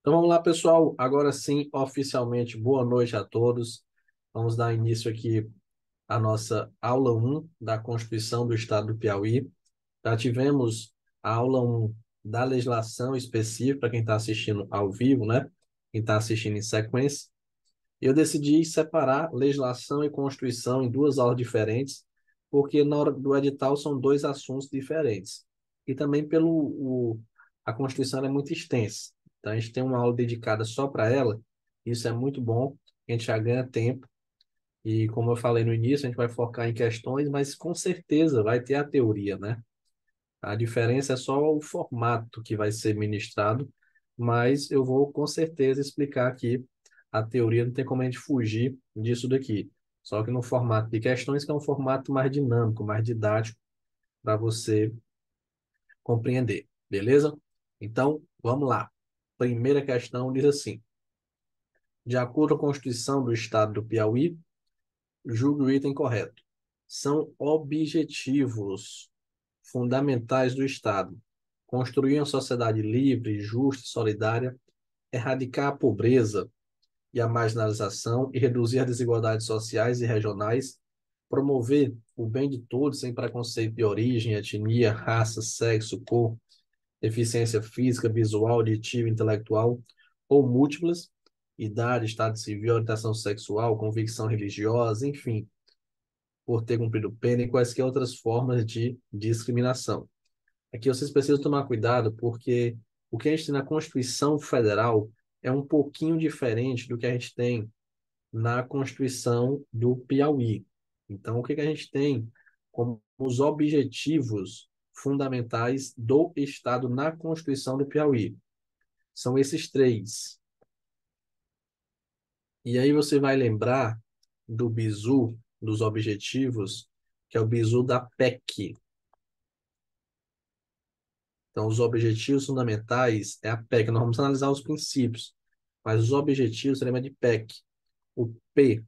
Então vamos lá, pessoal. Agora sim, oficialmente, boa noite a todos. Vamos dar início aqui à nossa aula um da Constituição do Estado do Piauí. Já tivemos a aula um da legislação específica, para quem está assistindo ao vivo, né? Quem está assistindo em sequência. Eu decidi separar legislação e Constituição em duas aulas diferentes, porque na hora do edital são dois assuntos diferentes. E também a Constituição ela é muito extensa. Então a gente tem uma aula dedicada só para ela. Isso é muito bom, a gente já ganha tempo. E como eu falei no início, a gente vai focar em questões, mas com certeza vai ter a teoria, né? A diferença é só o formato que vai ser ministrado, mas eu vou com certeza explicar aqui a teoria, não tem como a gente fugir disso daqui. Só que no formato de questões, que é um formato mais dinâmico, mais didático, para você compreender, beleza? Então, vamos lá. Primeira questão diz assim: de acordo com a Constituição do Estado do Piauí, julgue o item correto. São objetivos fundamentais do Estado: construir uma sociedade livre, justa e solidária, erradicar a pobreza e a marginalização e reduzir as desigualdades sociais e regionais, promover o bem de todos sem preconceito de origem, etnia, raça, sexo, cor, deficiência física, visual, auditiva, intelectual ou múltiplas, idade, estado civil, orientação sexual, convicção religiosa, enfim, por ter cumprido pena e quaisquer outras formas de discriminação. Aqui vocês precisam tomar cuidado, porque o que a gente tem na Constituição Federal é um pouquinho diferente do que a gente tem na Constituição do Piauí. Então, o que que a gente tem como os objetivos fundamentais do Estado na Constituição do Piauí? São esses três. E aí você vai lembrar do bizu, dos objetivos, que é o bizu da PEC. Então, os objetivos fundamentais é a PEC. Nós vamos analisar os princípios, mas os objetivos, você lembra de PEC. O P,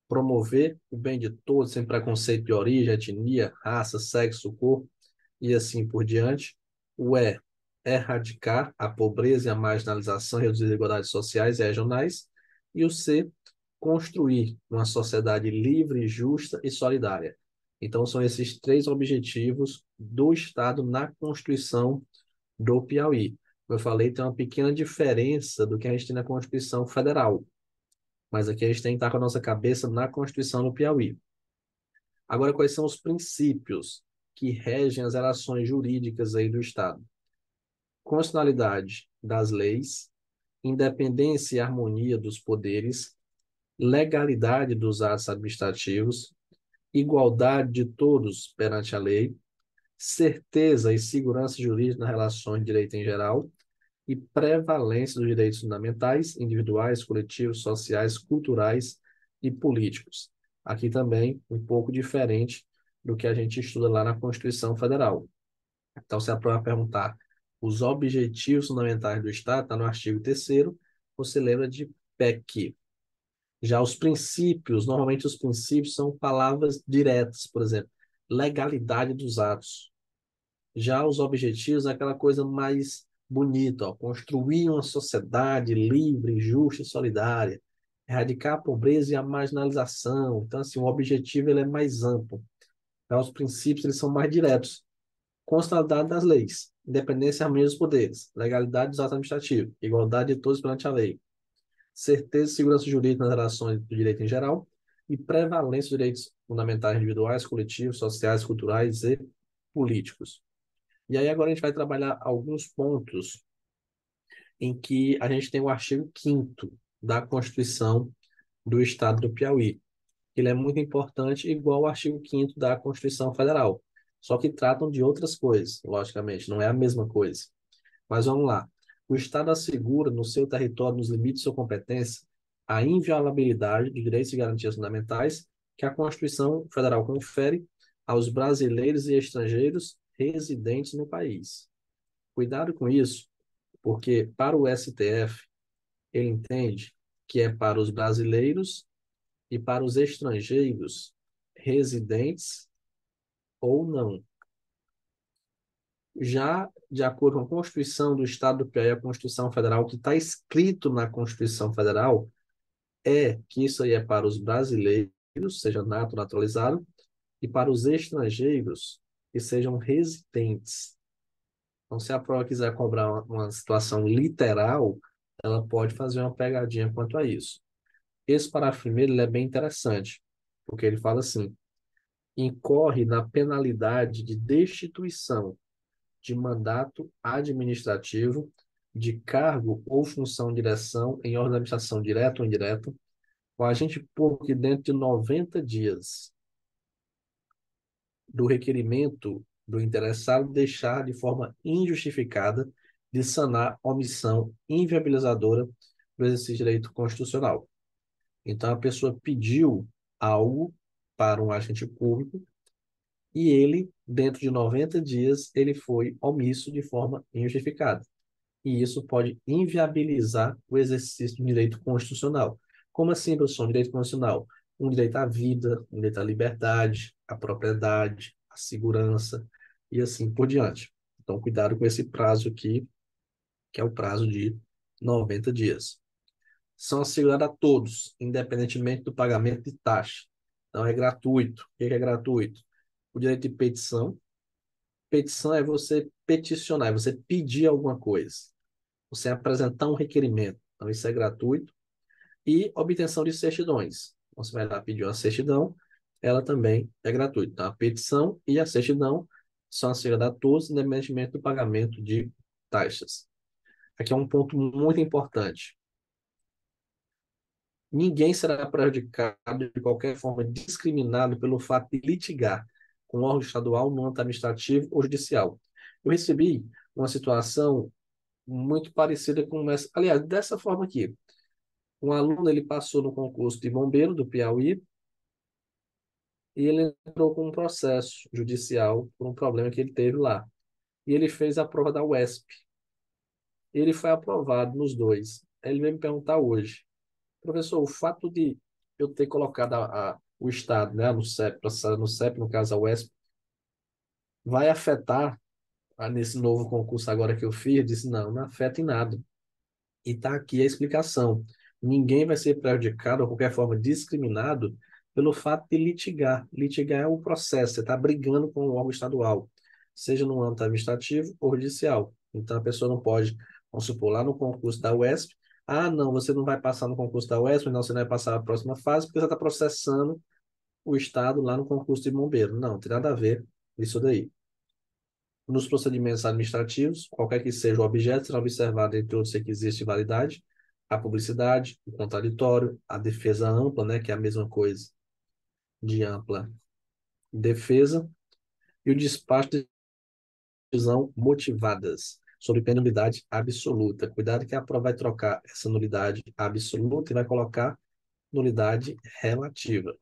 promover o bem de todos, sem preconceito de origem, etnia, raça, sexo, cor e assim por diante. O E, erradicar a pobreza e a marginalização, reduzir as desigualdades sociais e regionais. E o C, construir uma sociedade livre, justa e solidária. Então, são esses três objetivos do Estado na Constituição do Piauí. Como eu falei, tem uma pequena diferença do que a gente tem na Constituição Federal, mas aqui a gente tem que estar com a nossa cabeça na Constituição do Piauí. Agora, quais são os princípios que regem as relações jurídicas aí do Estado? Constitucionalidade das leis, independência e harmonia dos poderes, legalidade dos atos administrativos, igualdade de todos perante a lei, certeza e segurança jurídica nas relações de direito em geral e prevalência dos direitos fundamentais, individuais, coletivos, sociais, culturais e políticos. Aqui também um pouco diferente do que a gente estuda lá na Constituição Federal. Então, se a prova perguntar os objetivos fundamentais do Estado, está no artigo 3º, você lembra de PEC. Já os princípios, normalmente os princípios são palavras diretas, por exemplo, legalidade dos atos. Já os objetivos é aquela coisa mais bonita, ó, construir uma sociedade livre, justa e solidária, erradicar a pobreza e a marginalização. Então, assim, o objetivo ele é mais amplo. Já os princípios eles são mais diretos. Constitucionalidade das leis, independência e harmonia dos poderes, legalidade dos atos administrativos, igualdade de todos perante a lei, certeza e segurança jurídica nas relações do direito em geral e prevalência dos direitos fundamentais individuais, coletivos, sociais, culturais e políticos. E aí agora a gente vai trabalhar alguns pontos em que a gente tem o artigo 5º da Constituição do Estado do Piauí. Ele é muito importante, igual ao artigo 5º da Constituição Federal. Só que tratam de outras coisas, logicamente, não é a mesma coisa. Mas vamos lá. O Estado assegura no seu território, nos limites de sua competência, a inviolabilidade dos direitos e garantias fundamentais que a Constituição Federal confere aos brasileiros e estrangeiros residentes no país. Cuidado com isso, porque para o STF, ele entende que é para os brasileiros e para os estrangeiros residentes ou não. Já de acordo com a Constituição do Estado do Piauí, a Constituição Federal, o que está escrito na Constituição Federal é que isso aí é para os brasileiros, seja nato, naturalizado, e para os estrangeiros que sejam residentes. Então, se a prova quiser cobrar uma situação literal, ela pode fazer uma pegadinha quanto a isso. Esse parágrafo primeiro ele é bem interessante, porque ele fala assim: incorre na penalidade de destituição de mandato administrativo, de cargo ou função de direção em órgão de administração direta ou indireta, o agente público que dentro de 90 dias do requerimento do interessado deixar de forma injustificada de sanar omissão inviabilizadora do exercício de direito constitucional. Então, a pessoa pediu algo para um agente público e ele, dentro de 90 dias, ele foi omisso de forma injustificada. E isso pode inviabilizar o exercício do direito constitucional. Como assim, professor? Um direito constitucional? Um direito à vida, um direito à liberdade, à propriedade, à segurança e assim por diante. Então, cuidado com esse prazo aqui, que é o prazo de 90 dias. São assegurados a todos, independentemente do pagamento de taxa. Então, é gratuito. O que é gratuito? O direito de petição. Petição é você peticionar, é você pedir alguma coisa, você apresentar um requerimento. Então, isso é gratuito. E obtenção de certidões. Você vai lá pedir uma certidão, ela também é gratuita. Então, a petição e a certidão são asseguradas a todos, independentemente do pagamento de taxas. Aqui é um ponto muito importante. Ninguém será prejudicado de qualquer forma discriminado pelo fato de litigar com órgão estadual no âmbito administrativo ou judicial. Eu recebi uma situação muito parecida com essa, aliás, dessa forma aqui. Um aluno ele passou no concurso de bombeiro do Piauí e ele entrou com um processo judicial por um problema que ele teve lá. E ele fez a prova da UESP. Ele foi aprovado nos dois. Aí ele veio me perguntar hoje, professor, o fato de eu ter colocado o Estado, né, no CEP, no CEP, no caso a UESP, vai afetar nesse novo concurso agora que eu fiz? Eu disse, não, não afeta em nada. E está aqui a explicação. Ninguém vai ser prejudicado ou qualquer forma discriminado pelo fato de litigar. Litigar é o processo, você está brigando com o órgão estadual, seja no âmbito administrativo ou judicial. Então a pessoa não pode, vamos supor, lá no concurso da UESP, ah, não, você não vai passar no concurso da UESP, não, você não vai passar a próxima fase, porque você está processando o Estado lá no concurso de bombeiro. Não, não tem nada a ver isso daí. Nos procedimentos administrativos, qualquer que seja o objeto, será observado, entre outros requisitos de validade, a publicidade, o contraditório, a defesa ampla, né, que é a mesma coisa de ampla defesa, e o despacho de decisão motivadas, sob pena de nulidade absoluta. Cuidado que a prova vai trocar essa nulidade absoluta e vai colocar nulidade relativa.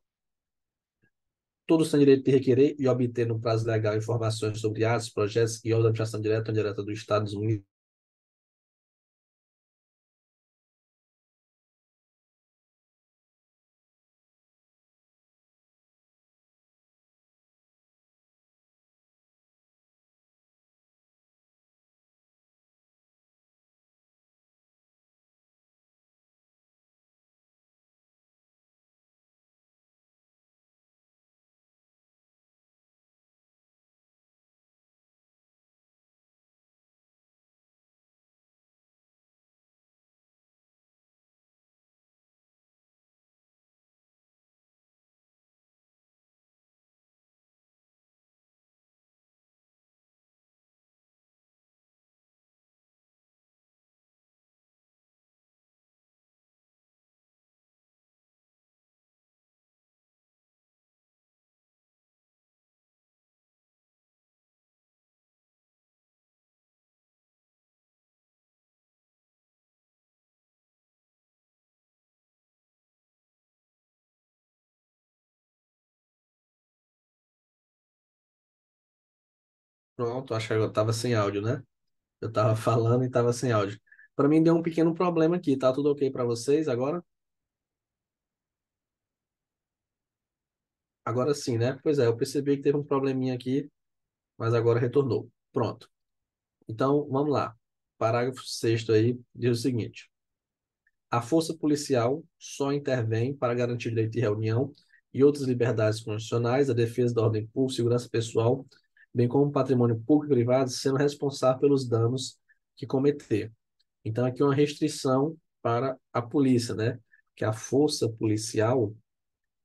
Todos têm direito de requerer e obter no prazo legal informações sobre atos, projetos e órgãos de administração direta ou indireta do Estado, dos municípios. Pronto, acho que eu estava sem áudio, né? Eu estava falando e estava sem áudio. Para mim deu um pequeno problema aqui, tá tudo ok para vocês agora? Agora sim, né? Pois é, eu percebi que teve um probleminha aqui, mas agora retornou. Pronto. Então, vamos lá. Parágrafo 6º aí diz o seguinte: a força policial só intervém para garantir o direito de reunião e outras liberdades constitucionais, a defesa da ordem pública, segurança pessoal, bem como patrimônio público e privado, sendo responsável pelos danos que cometer. Então, aqui é uma restrição para a polícia, né? Que a força policial,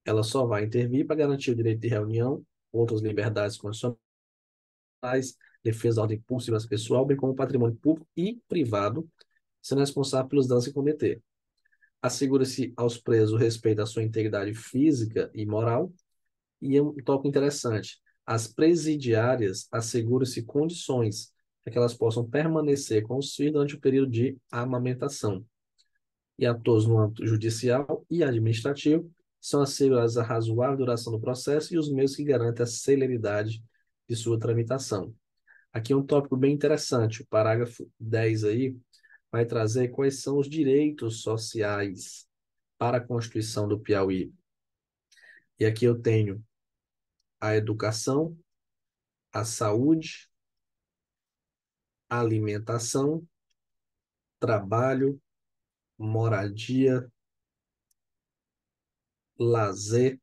ela só vai intervir para garantir o direito de reunião, outras liberdades constitucionais, defesa da ordem pública, segurança pessoal, bem como patrimônio público e privado, sendo responsável pelos danos que cometer. Assegura-se aos presos o respeito à sua integridade física e moral. E é um tópico interessante. As presidiárias asseguram-se condições para que elas possam permanecer com os filhos durante o período de amamentação. E a todos no âmbito judicial e administrativo são asseguradas a razoável duração do processo e os meios que garantem a celeridade de sua tramitação. Aqui é um tópico bem interessante. O parágrafo 10 aí vai trazer quais são os direitos sociais para a Constituição do Piauí. E aqui eu tenho a educação, a saúde, a alimentação, trabalho, moradia, lazer.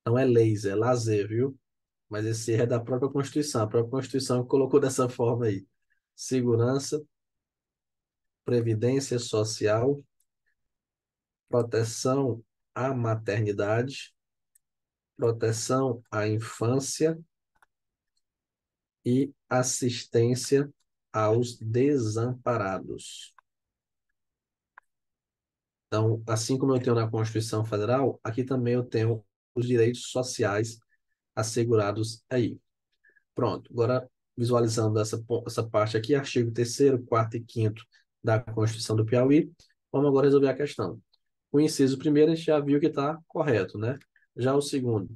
Não é leis, é lazer, viu? Mas esse é da própria Constituição. A própria Constituição colocou dessa forma aí. Segurança, previdência social, proteção à maternidade, proteção à infância e assistência aos desamparados. Então, assim como eu tenho na Constituição Federal, aqui também eu tenho os direitos sociais assegurados aí. Pronto, agora visualizando essa parte aqui, artigo 3º, 4º e 5º da Constituição do Piauí, vamos agora resolver a questão. O inciso primeiro a gente já viu que está correto, né? Já o segundo,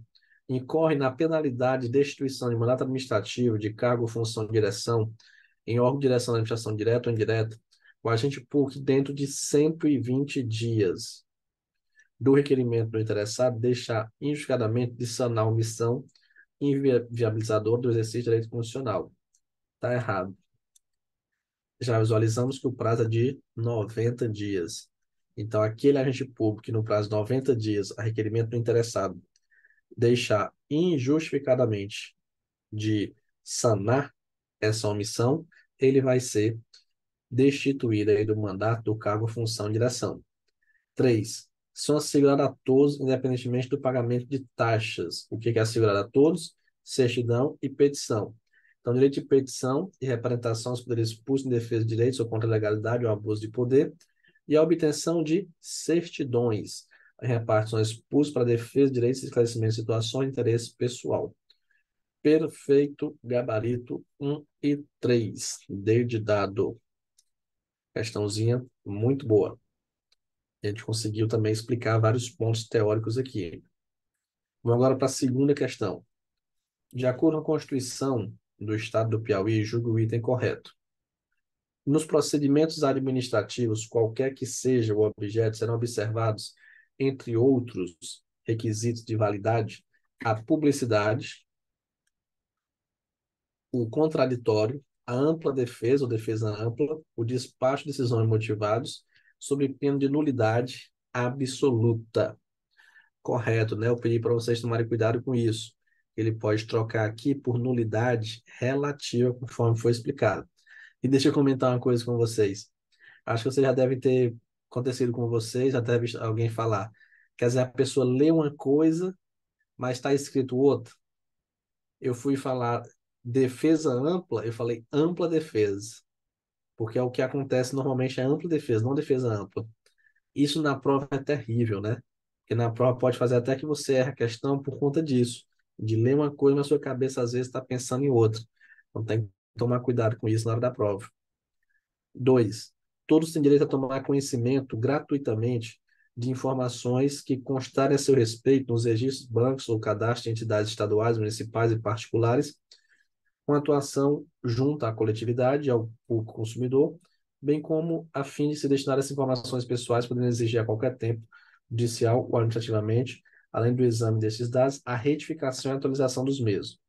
incorre na penalidade de destituição de mandato administrativo, de cargo ou função de direção, em órgão de direção da administração direta ou indireta, o agente público dentro de 120 dias do requerimento do interessado deixar injustificadamente de sanar a omissão inviabilizadora do exercício de direito constitucional. Está errado. Já visualizamos que o prazo é de 90 dias. Então, aquele agente público que no prazo de 90 dias, a requerimento do interessado, deixar injustificadamente de sanar essa omissão, ele vai ser destituído aí do mandato, do cargo, função e direção. 3. São assegurados a todos, independentemente do pagamento de taxas. O que é assegurado a todos? Certidão e petição. Então, direito de petição e representação aos poderes públicos em defesa de direitos ou contra a legalidade ou abuso de poder. E a obtenção de certidões, repartições públicas para defesa de direitos e esclarecimento de situações de interesse pessoal. Perfeito, gabarito 1 e 3. D dado. Questãozinha muito boa. A gente conseguiu também explicar vários pontos teóricos aqui. Vamos agora para a segunda questão. De acordo com a Constituição do Estado do Piauí, julgo o item correto. Nos procedimentos administrativos, qualquer que seja o objeto, serão observados, entre outros requisitos de validade, a publicidade, o contraditório, a ampla defesa ou defesa ampla, o despacho de decisões motivados, sob pena de nulidade absoluta. Correto, né? Eu pedi para vocês tomarem cuidado com isso. Ele pode trocar aqui por nulidade relativa, conforme foi explicado. E deixa eu comentar uma coisa com vocês. Acho que vocês já devem ter acontecido com vocês, já deve alguém falar. Quer dizer, a pessoa lê uma coisa, mas está escrito outra. Eu fui falar defesa ampla, eu falei ampla defesa. Porque é o que acontece normalmente é ampla defesa, não defesa ampla. Isso na prova é terrível, né? Porque na prova pode fazer até que você erre a questão por conta disso. De ler uma coisa, mas sua cabeça às vezes está pensando em outra. Então tem que tomar cuidado com isso na hora da prova. 2. Todos têm direito a tomar conhecimento gratuitamente de informações que constarem a seu respeito nos registros bancos ou cadastros de entidades estaduais, municipais e particulares, com atuação junto à coletividade e ao público consumidor, bem como a fim de se destinar essas informações pessoais, podendo exigir a qualquer tempo, judicial ou administrativamente, além do exame desses dados, a retificação e atualização dos mesmos.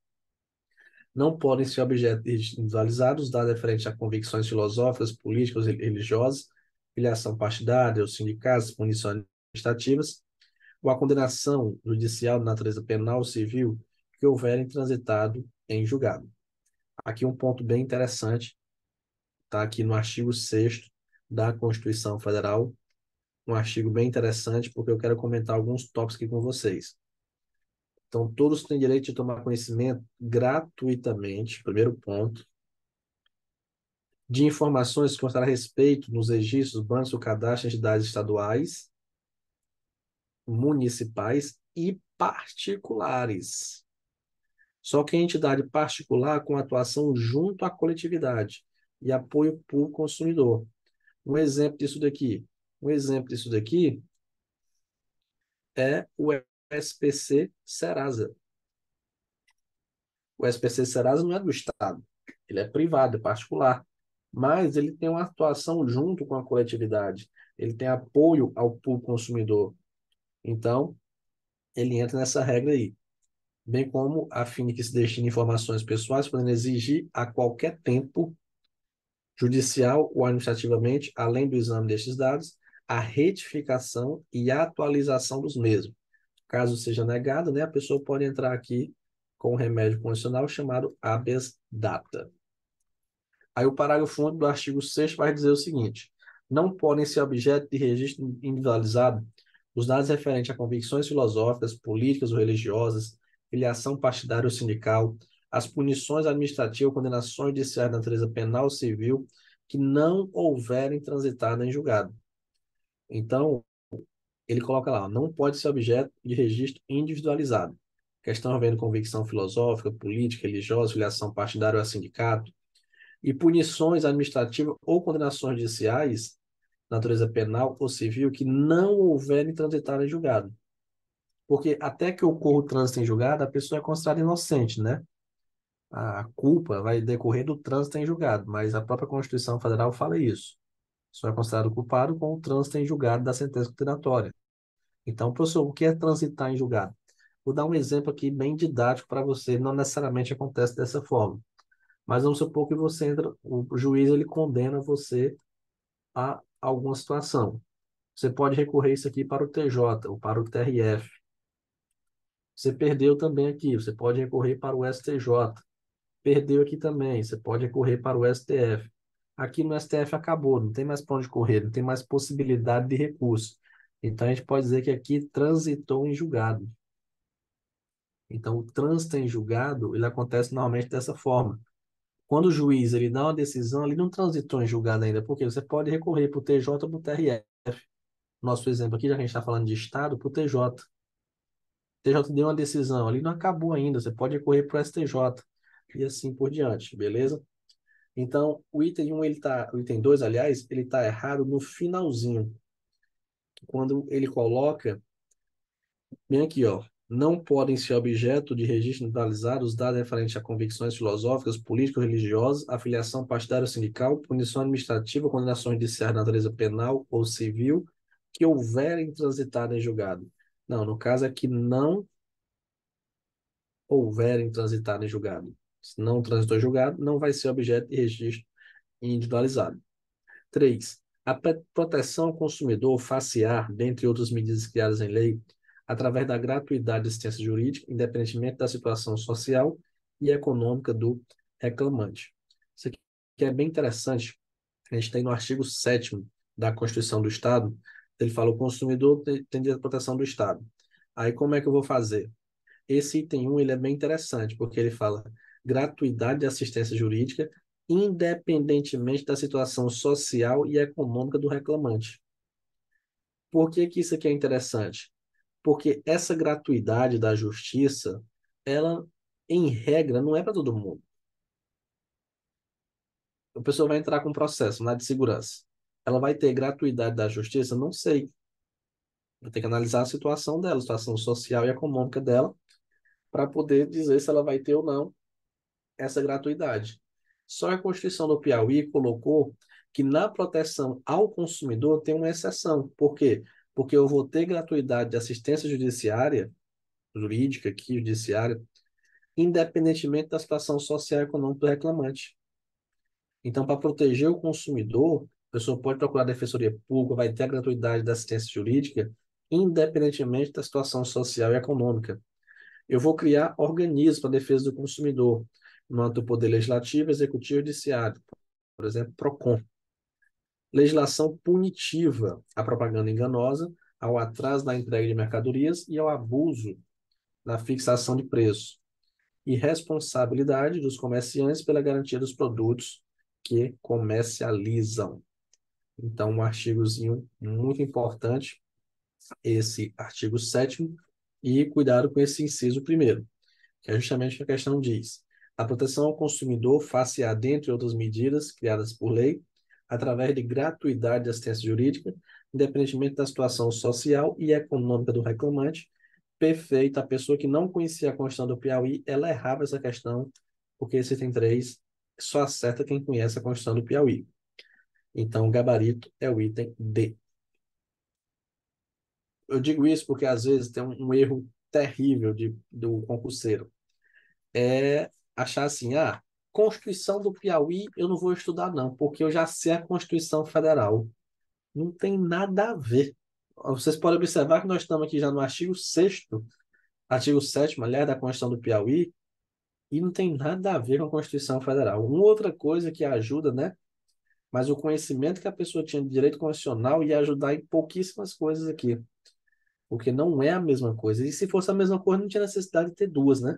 Não podem ser objetos individualizados, dados referentes a convicções filosóficas, políticas e religiosas, filiação partidária, os sindicatos, punições administrativas, ou a condenação judicial de natureza penal ou civil que houverem transitado em julgado. Aqui um ponto bem interessante, está aqui no artigo 6º da Constituição Federal, um artigo bem interessante, porque eu quero comentar alguns tópicos aqui com vocês. Então, todos têm direito de tomar conhecimento gratuitamente, primeiro ponto, de informações que constarão a respeito nos registros, bancos ou cadastros de entidades estaduais, municipais e particulares. Só que a entidade particular com atuação junto à coletividade e apoio público consumidor. Um exemplo disso daqui. Um exemplo disso daqui é o SPC Serasa. O SPC Serasa não é do Estado, ele é privado, é particular, mas ele tem uma atuação junto com a coletividade, ele tem apoio ao público consumidor. Então, ele entra nessa regra aí. Bem como a fim de que se destine informações pessoais, podendo exigir a qualquer tempo, judicial ou administrativamente, além do exame destes dados, a retificação e atualização dos mesmos. Caso seja negado, né, a pessoa pode entrar aqui com um remédio condicional chamado habeas data. Aí o parágrafo único do artigo 6º vai dizer o seguinte: não podem ser objeto de registro individualizado os dados referentes a convicções filosóficas, políticas ou religiosas, filiação partidária ou sindical, as punições administrativas ou condenações judiciais de natureza penal ou civil que não houverem transitado em julgado. Então, ele coloca lá, não pode ser objeto de registro individualizado. Questão havendo convicção filosófica, política, religiosa, filiação partidária ou a sindicato, e punições administrativas ou condenações judiciais, natureza penal ou civil, que não houverem transitado em julgado. Porque até que ocorra o trânsito em julgado, a pessoa é considerada inocente, né? A culpa vai decorrer do trânsito em julgado, mas a própria Constituição Federal fala isso. Só é considerado culpado com o trânsito em julgado da sentença condenatória. Então, professor, o que é transitar em julgado? Vou dar um exemplo aqui bem didático para você, não necessariamente acontece dessa forma. Mas vamos supor que você entra, o juiz ele condena você a alguma situação. Você pode recorrer isso aqui para o TJ ou para o TRF. Você perdeu também aqui, você pode recorrer para o STJ. Perdeu aqui também, você pode recorrer para o STF. Aqui no STF acabou, não tem mais para onde correr, não tem mais possibilidade de recurso. Então a gente pode dizer que aqui transitou em julgado. Então o trânsito em julgado, ele acontece normalmente dessa forma. Quando o juiz ele dá uma decisão, ele não transitou em julgado ainda, porque você pode recorrer para o TJ ou para o TRF. Nosso exemplo aqui, já que a gente está falando de Estado, para o TJ. O TJ deu uma decisão, ali não acabou ainda, você pode recorrer para o STJ e assim por diante, beleza? Então, o item 1, o item 2, aliás, ele está errado no finalzinho, quando ele coloca bem aqui, ó. Não podem ser objeto de registro individualizado os dados referentes a convicções filosóficas, políticas, religiosas, afiliação partidária ou sindical, punição administrativa, condenações judiciais de natureza penal ou civil que houverem transitado em julgado. Não, no caso é que não houverem transitado em julgado. Se não transitou em julgado, não vai ser objeto de registro individualizado. 3. A proteção ao consumidor facear, dentre outras medidas criadas em lei, através da gratuidade de assistência jurídica, independentemente da situação social e econômica do reclamante. Isso aqui é bem interessante. A gente tem no artigo 7º da Constituição do Estado, ele fala o consumidor tem direito à proteção do Estado. Aí como é que eu vou fazer? Esse item 1 ele é bem interessante, porque ele fala gratuidade de assistência jurídica, independentemente da situação social e econômica do reclamante. Por que que isso aqui é interessante? Porque essa gratuidade da justiça, ela, em regra, não é para todo mundo. A pessoa vai entrar com um processo na de segurança. Ela vai ter gratuidade da justiça? Não sei. Vai ter que analisar a situação dela, a situação social e econômica dela, para poder dizer se ela vai ter ou não essa gratuidade. Só a Constituição do Piauí colocou que na proteção ao consumidor tem uma exceção. Por quê? Porque eu vou ter gratuidade de assistência judiciária, jurídica aqui, judiciária, independentemente da situação social e econômica do reclamante. Então, para proteger o consumidor, a pessoa pode procurar a defensoria pública, vai ter a gratuidade da assistência jurídica, independentemente da situação social e econômica. Eu vou criar organismos para a defesa do consumidor, no âmbito do Poder Legislativo, Executivo e Judiciário, por exemplo, PROCON. Legislação punitiva à propaganda enganosa, ao atraso na entrega de mercadorias e ao abuso na fixação de preço. E responsabilidade dos comerciantes pela garantia dos produtos que comercializam. Então, um artigozinho muito importante, esse artigo 7º, e cuidado com esse inciso primeiro, que é justamente o que a questão diz. A proteção ao consumidor far-se-á, dentre outras medidas criadas por lei, através de gratuidade de assistência jurídica, independentemente da situação social e econômica do reclamante. Perfeito. A pessoa que não conhecia a Constituição do Piauí, ela errava essa questão, porque esse item 3 só acerta quem conhece a Constituição do Piauí. Então, o gabarito é o item D. Eu digo isso porque, às vezes, tem um erro terrível do concurseiro. É achar assim, Constituição do Piauí eu não vou estudar não, porque eu já sei a Constituição Federal. Não tem nada a ver. Vocês podem observar que nós estamos aqui já no artigo 7º, aliás, da Constituição do Piauí, e não tem nada a ver com a Constituição Federal. Uma outra coisa que ajuda, né? Mas o conhecimento que a pessoa tinha de direito constitucional ia ajudar em pouquíssimas coisas aqui, porque não é a mesma coisa. E se fosse a mesma coisa, não tinha necessidade de ter duas, né?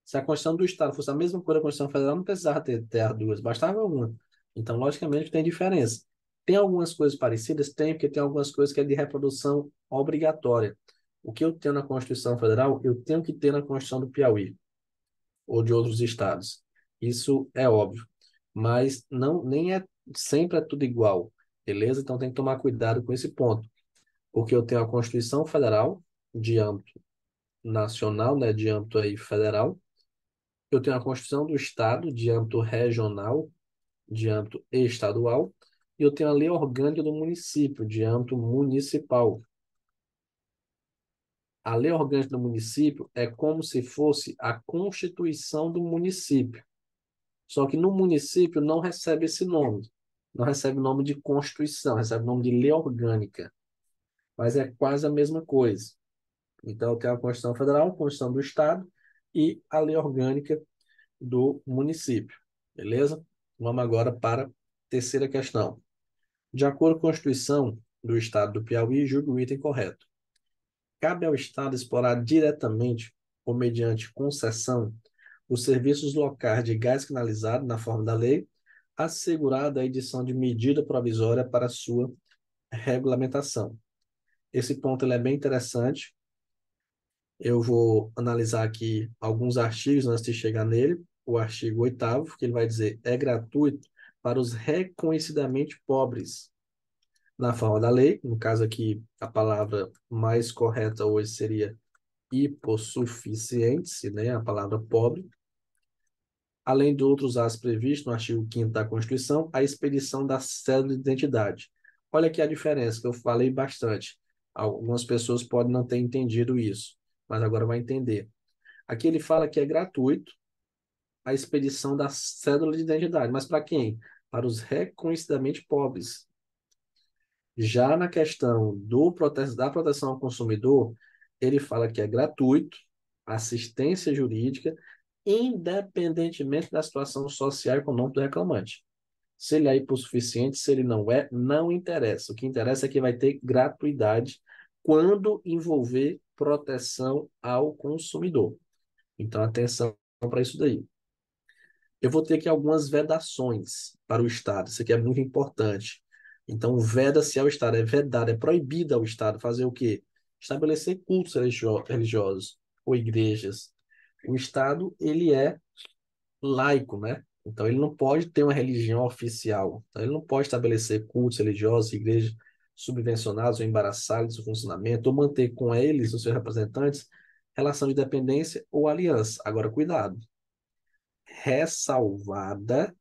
Se a Constituição do Estado fosse a mesma coisa da Constituição Federal, não precisava ter as duas, bastava uma. Então, logicamente, tem diferença. Tem algumas coisas parecidas? Tem, porque tem algumas coisas que é de reprodução obrigatória. O que eu tenho na Constituição Federal, eu tenho que ter na Constituição do Piauí ou de outros estados. Isso é óbvio. Mas não, nem é sempre é tudo igual, beleza? Então tem que tomar cuidado com esse ponto, porque eu tenho a Constituição Federal de âmbito nacional, né, de âmbito aí federal. Eu tenho a Constituição do Estado, de âmbito regional, de âmbito estadual, e eu tenho a Lei Orgânica do Município, de âmbito municipal. A Lei Orgânica do Município é como se fosse a Constituição do município. Só que no município não recebe esse nome. Não recebe o nome de Constituição, recebe o nome de Lei Orgânica. Mas é quase a mesma coisa. Então, eu tenho a Constituição Federal, a Constituição do Estado e a Lei Orgânica do município. Beleza? Vamos agora para a terceira questão. De acordo com a Constituição do Estado do Piauí, julgo o item correto. Cabe ao Estado explorar diretamente ou mediante concessão os serviços locais de gás canalizado na forma da lei, assegurada a edição de medida provisória para sua regulamentação. Esse ponto ele é bem interessante. Eu vou analisar aqui alguns artigos antes de chegar nele. O artigo 8º, que ele vai dizer, é gratuito para os reconhecidamente pobres, na forma da lei. No caso aqui, a palavra mais correta hoje seria hipossuficientes, né? A palavra pobre. Além de outros atos previstos no artigo 5º da Constituição, a expedição da cédula de identidade. Olha aqui a diferença, que eu falei bastante. Algumas pessoas podem não ter entendido isso, mas agora vai entender. Aqui ele fala que é gratuito a expedição da cédula de identidade, mas para quem? Para os reconhecidamente pobres. Já na questão da proteção ao consumidor, ele fala que é gratuito, assistência jurídica, independentemente da situação social e econômica do reclamante. Se ele é hipossuficiente, se ele não é, não interessa. O que interessa é que vai ter gratuidade quando envolver proteção ao consumidor. Então, atenção para isso daí. Eu vou ter aqui algumas vedações para o Estado. Isso aqui é muito importante. Então, veda-se ao Estado, é vedado, é proibido ao Estado fazer o quê? Estabelecer cultos religiosos ou igrejas. O Estado, ele é laico, né? Então, ele não pode ter uma religião oficial. Então, ele não pode estabelecer cultos religiosos, igrejas subvencionadas ou embaraçadas o funcionamento, ou manter com eles, os seus representantes, relação de dependência ou aliança. Agora, cuidado. Ressalvada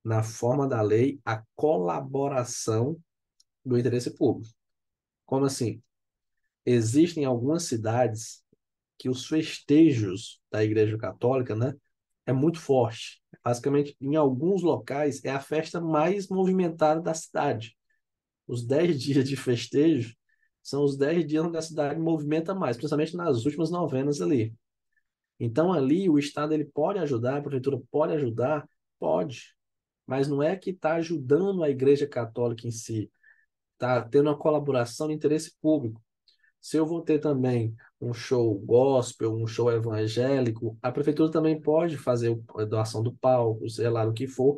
na forma da lei a colaboração do interesse público. Como assim? Existem algumas cidades que os festejos da Igreja Católica, né, é muito forte. Basicamente, em alguns locais, é a festa mais movimentada da cidade. Os 10 dias de festejo são os 10 dias onde a cidade movimenta mais, principalmente nas últimas novenas ali. Então, ali, o Estado ele pode ajudar, a prefeitura pode ajudar, pode, mas não é que está ajudando a Igreja Católica em si, está tendo uma colaboração de interesse público. Se eu vou ter também um show gospel, um show evangélico, a prefeitura também pode fazer a doação do palco, sei lá o que for,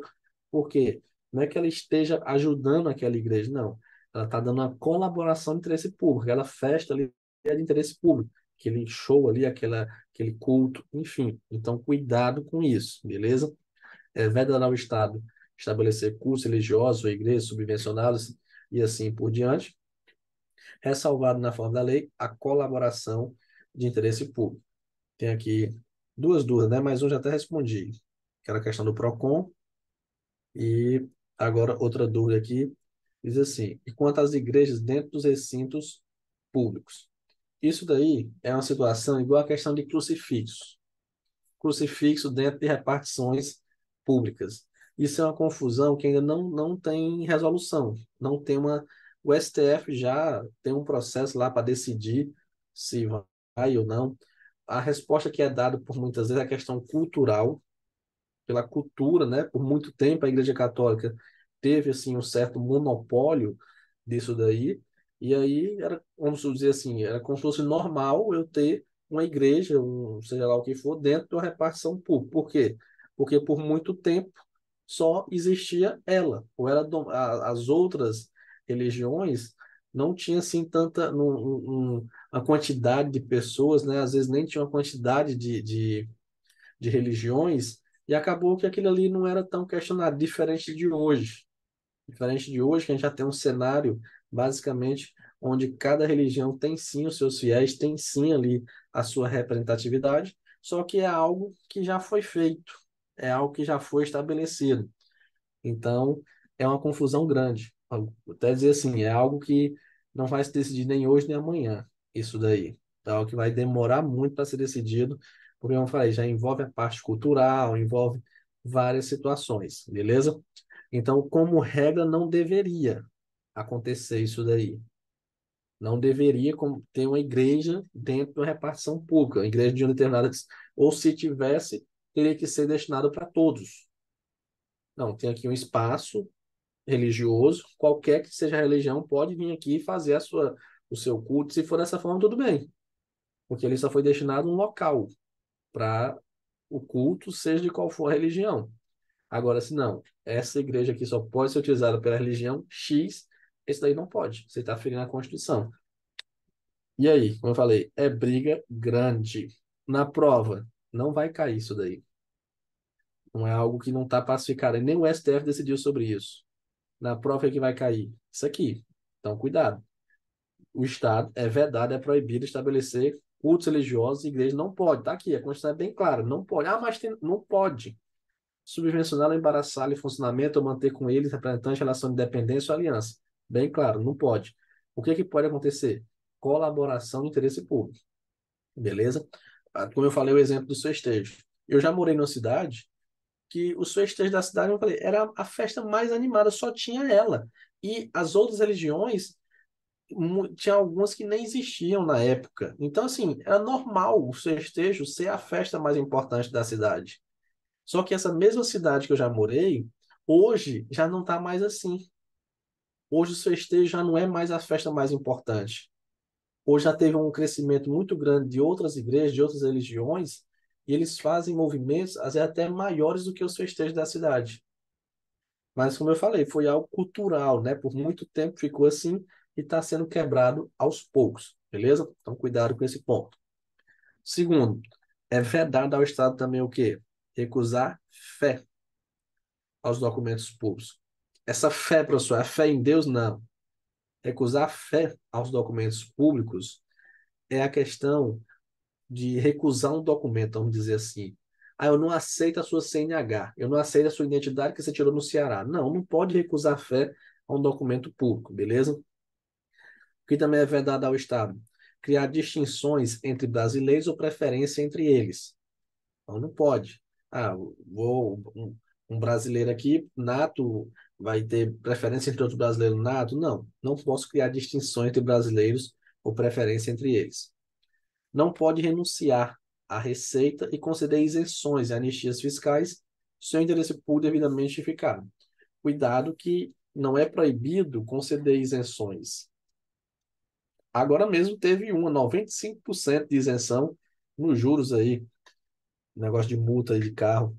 porque não é que ela esteja ajudando aquela igreja, não. Ela está dando uma colaboração de interesse público, aquela festa ali é de interesse público, aquele show ali, aquele culto, enfim. Então, cuidado com isso, beleza? É vedado ao Estado estabelecer cursos religiosos ou igrejas subvencionadas e assim por diante, ressalvado na forma da lei a colaboração de interesse público. Tem aqui duas dúvidas, né? Mas um já até respondi, que era a questão do PROCON, e agora outra dúvida aqui, diz assim, e quanto às igrejas dentro dos recintos públicos? Isso daí é uma situação igual à questão de crucifixo dentro de repartições públicas. Isso é uma confusão que ainda não tem resolução, não tem uma. O STF já tem um processo lá para decidir se vai ou não. A resposta que é dada por muitas vezes é a questão cultural, pela cultura, né? Por muito tempo a Igreja Católica teve assim um certo monopólio disso daí, e aí era, vamos dizer assim, era como se fosse normal eu ter uma igreja, seja lá o que for, dentro da repartição pública. Por quê? Porque por muito tempo só existia ela, ou era as outras religiões não tinha assim tanta uma quantidade de pessoas, né? Às vezes nem tinha uma quantidade de religiões, e acabou que aquilo ali não era tão questionado, diferente de hoje. Diferente de hoje, que a gente já tem um cenário, basicamente, onde cada religião tem sim os seus fiéis, tem sim ali a sua representatividade, só que é algo que já foi feito, é algo que já foi estabelecido. Então, é uma confusão grande. Até dizer assim, é algo que não vai se decidir nem hoje nem amanhã, isso daí. É algo que vai demorar muito para ser decidido, porque, como eu falei, já envolve a parte cultural, envolve várias situações, beleza? Então, como regra, não deveria acontecer isso daí. Não deveria ter uma igreja dentro de uma repartição pública, uma igreja de uma determinada. Ou se tivesse, teria que ser destinado para todos. Não, tem aqui um espaço religioso, qualquer que seja a religião, pode vir aqui e fazer o seu culto. Se for dessa forma, tudo bem, porque ele só foi destinado um local para o culto, seja de qual for a religião. Agora, se não, essa igreja aqui só pode ser utilizada pela religião X, esse daí não pode. Você está ferindo a Constituição. E aí, como eu falei, é briga grande. Na prova, não vai cair isso daí. Não é algo que não está pacificado. E nem o STF decidiu sobre isso. Na prova é que vai cair. Isso aqui. Então, cuidado. O Estado é vedado, é proibido estabelecer cultos religiosos e igrejas. Não pode. Está aqui, a Constituição é bem clara. Não pode. Ah, mas não pode. Subvencionar, embaraçar em funcionamento ou manter com eles representantes de relação de dependência ou aliança. Bem claro, não pode. O que que pode acontecer? Colaboração de interesse público. Beleza? Como eu falei, o exemplo do festejo. Eu já morei numa cidade que os festejos da cidade, eu falei, era a festa mais animada, só tinha ela. E as outras religiões, tinha algumas que nem existiam na época. Então, assim, era normal o festejo ser a festa mais importante da cidade. Só que essa mesma cidade que eu já morei, hoje já não está mais assim. Hoje o festejo já não é mais a festa mais importante. Hoje já teve um crescimento muito grande de outras igrejas, de outras religiões, e eles fazem movimentos às vezes até maiores do que os festejos da cidade. Mas, como eu falei, foi algo cultural, né? Por muito tempo ficou assim e está sendo quebrado aos poucos, beleza? Então, cuidado com esse ponto. Segundo, é vedado ao Estado também o quê? Recusar fé aos documentos públicos. Essa fé, professor, é a fé em Deus? Não. Recusar fé aos documentos públicos é a questão de recusar um documento, vamos dizer assim. Ah, eu não aceito a sua CNH, eu não aceito a sua identidade que você tirou no Ceará. Não, não pode recusar fé a um documento público, beleza? O que também é vedado ao Estado? criar distinções entre brasileiros ou preferência entre eles. Então, não pode. Ah, um brasileiro aqui, nato, vai ter preferência entre outro brasileiro nato? Não, não posso criar distinções entre brasileiros ou preferência entre eles. Não pode renunciar à receita e conceder isenções e anistias fiscais sem o interesse público devidamente justificado. Cuidado que não é proibido conceder isenções. Agora mesmo teve 95% de isenção nos juros aí, negócio de multa aí de carro.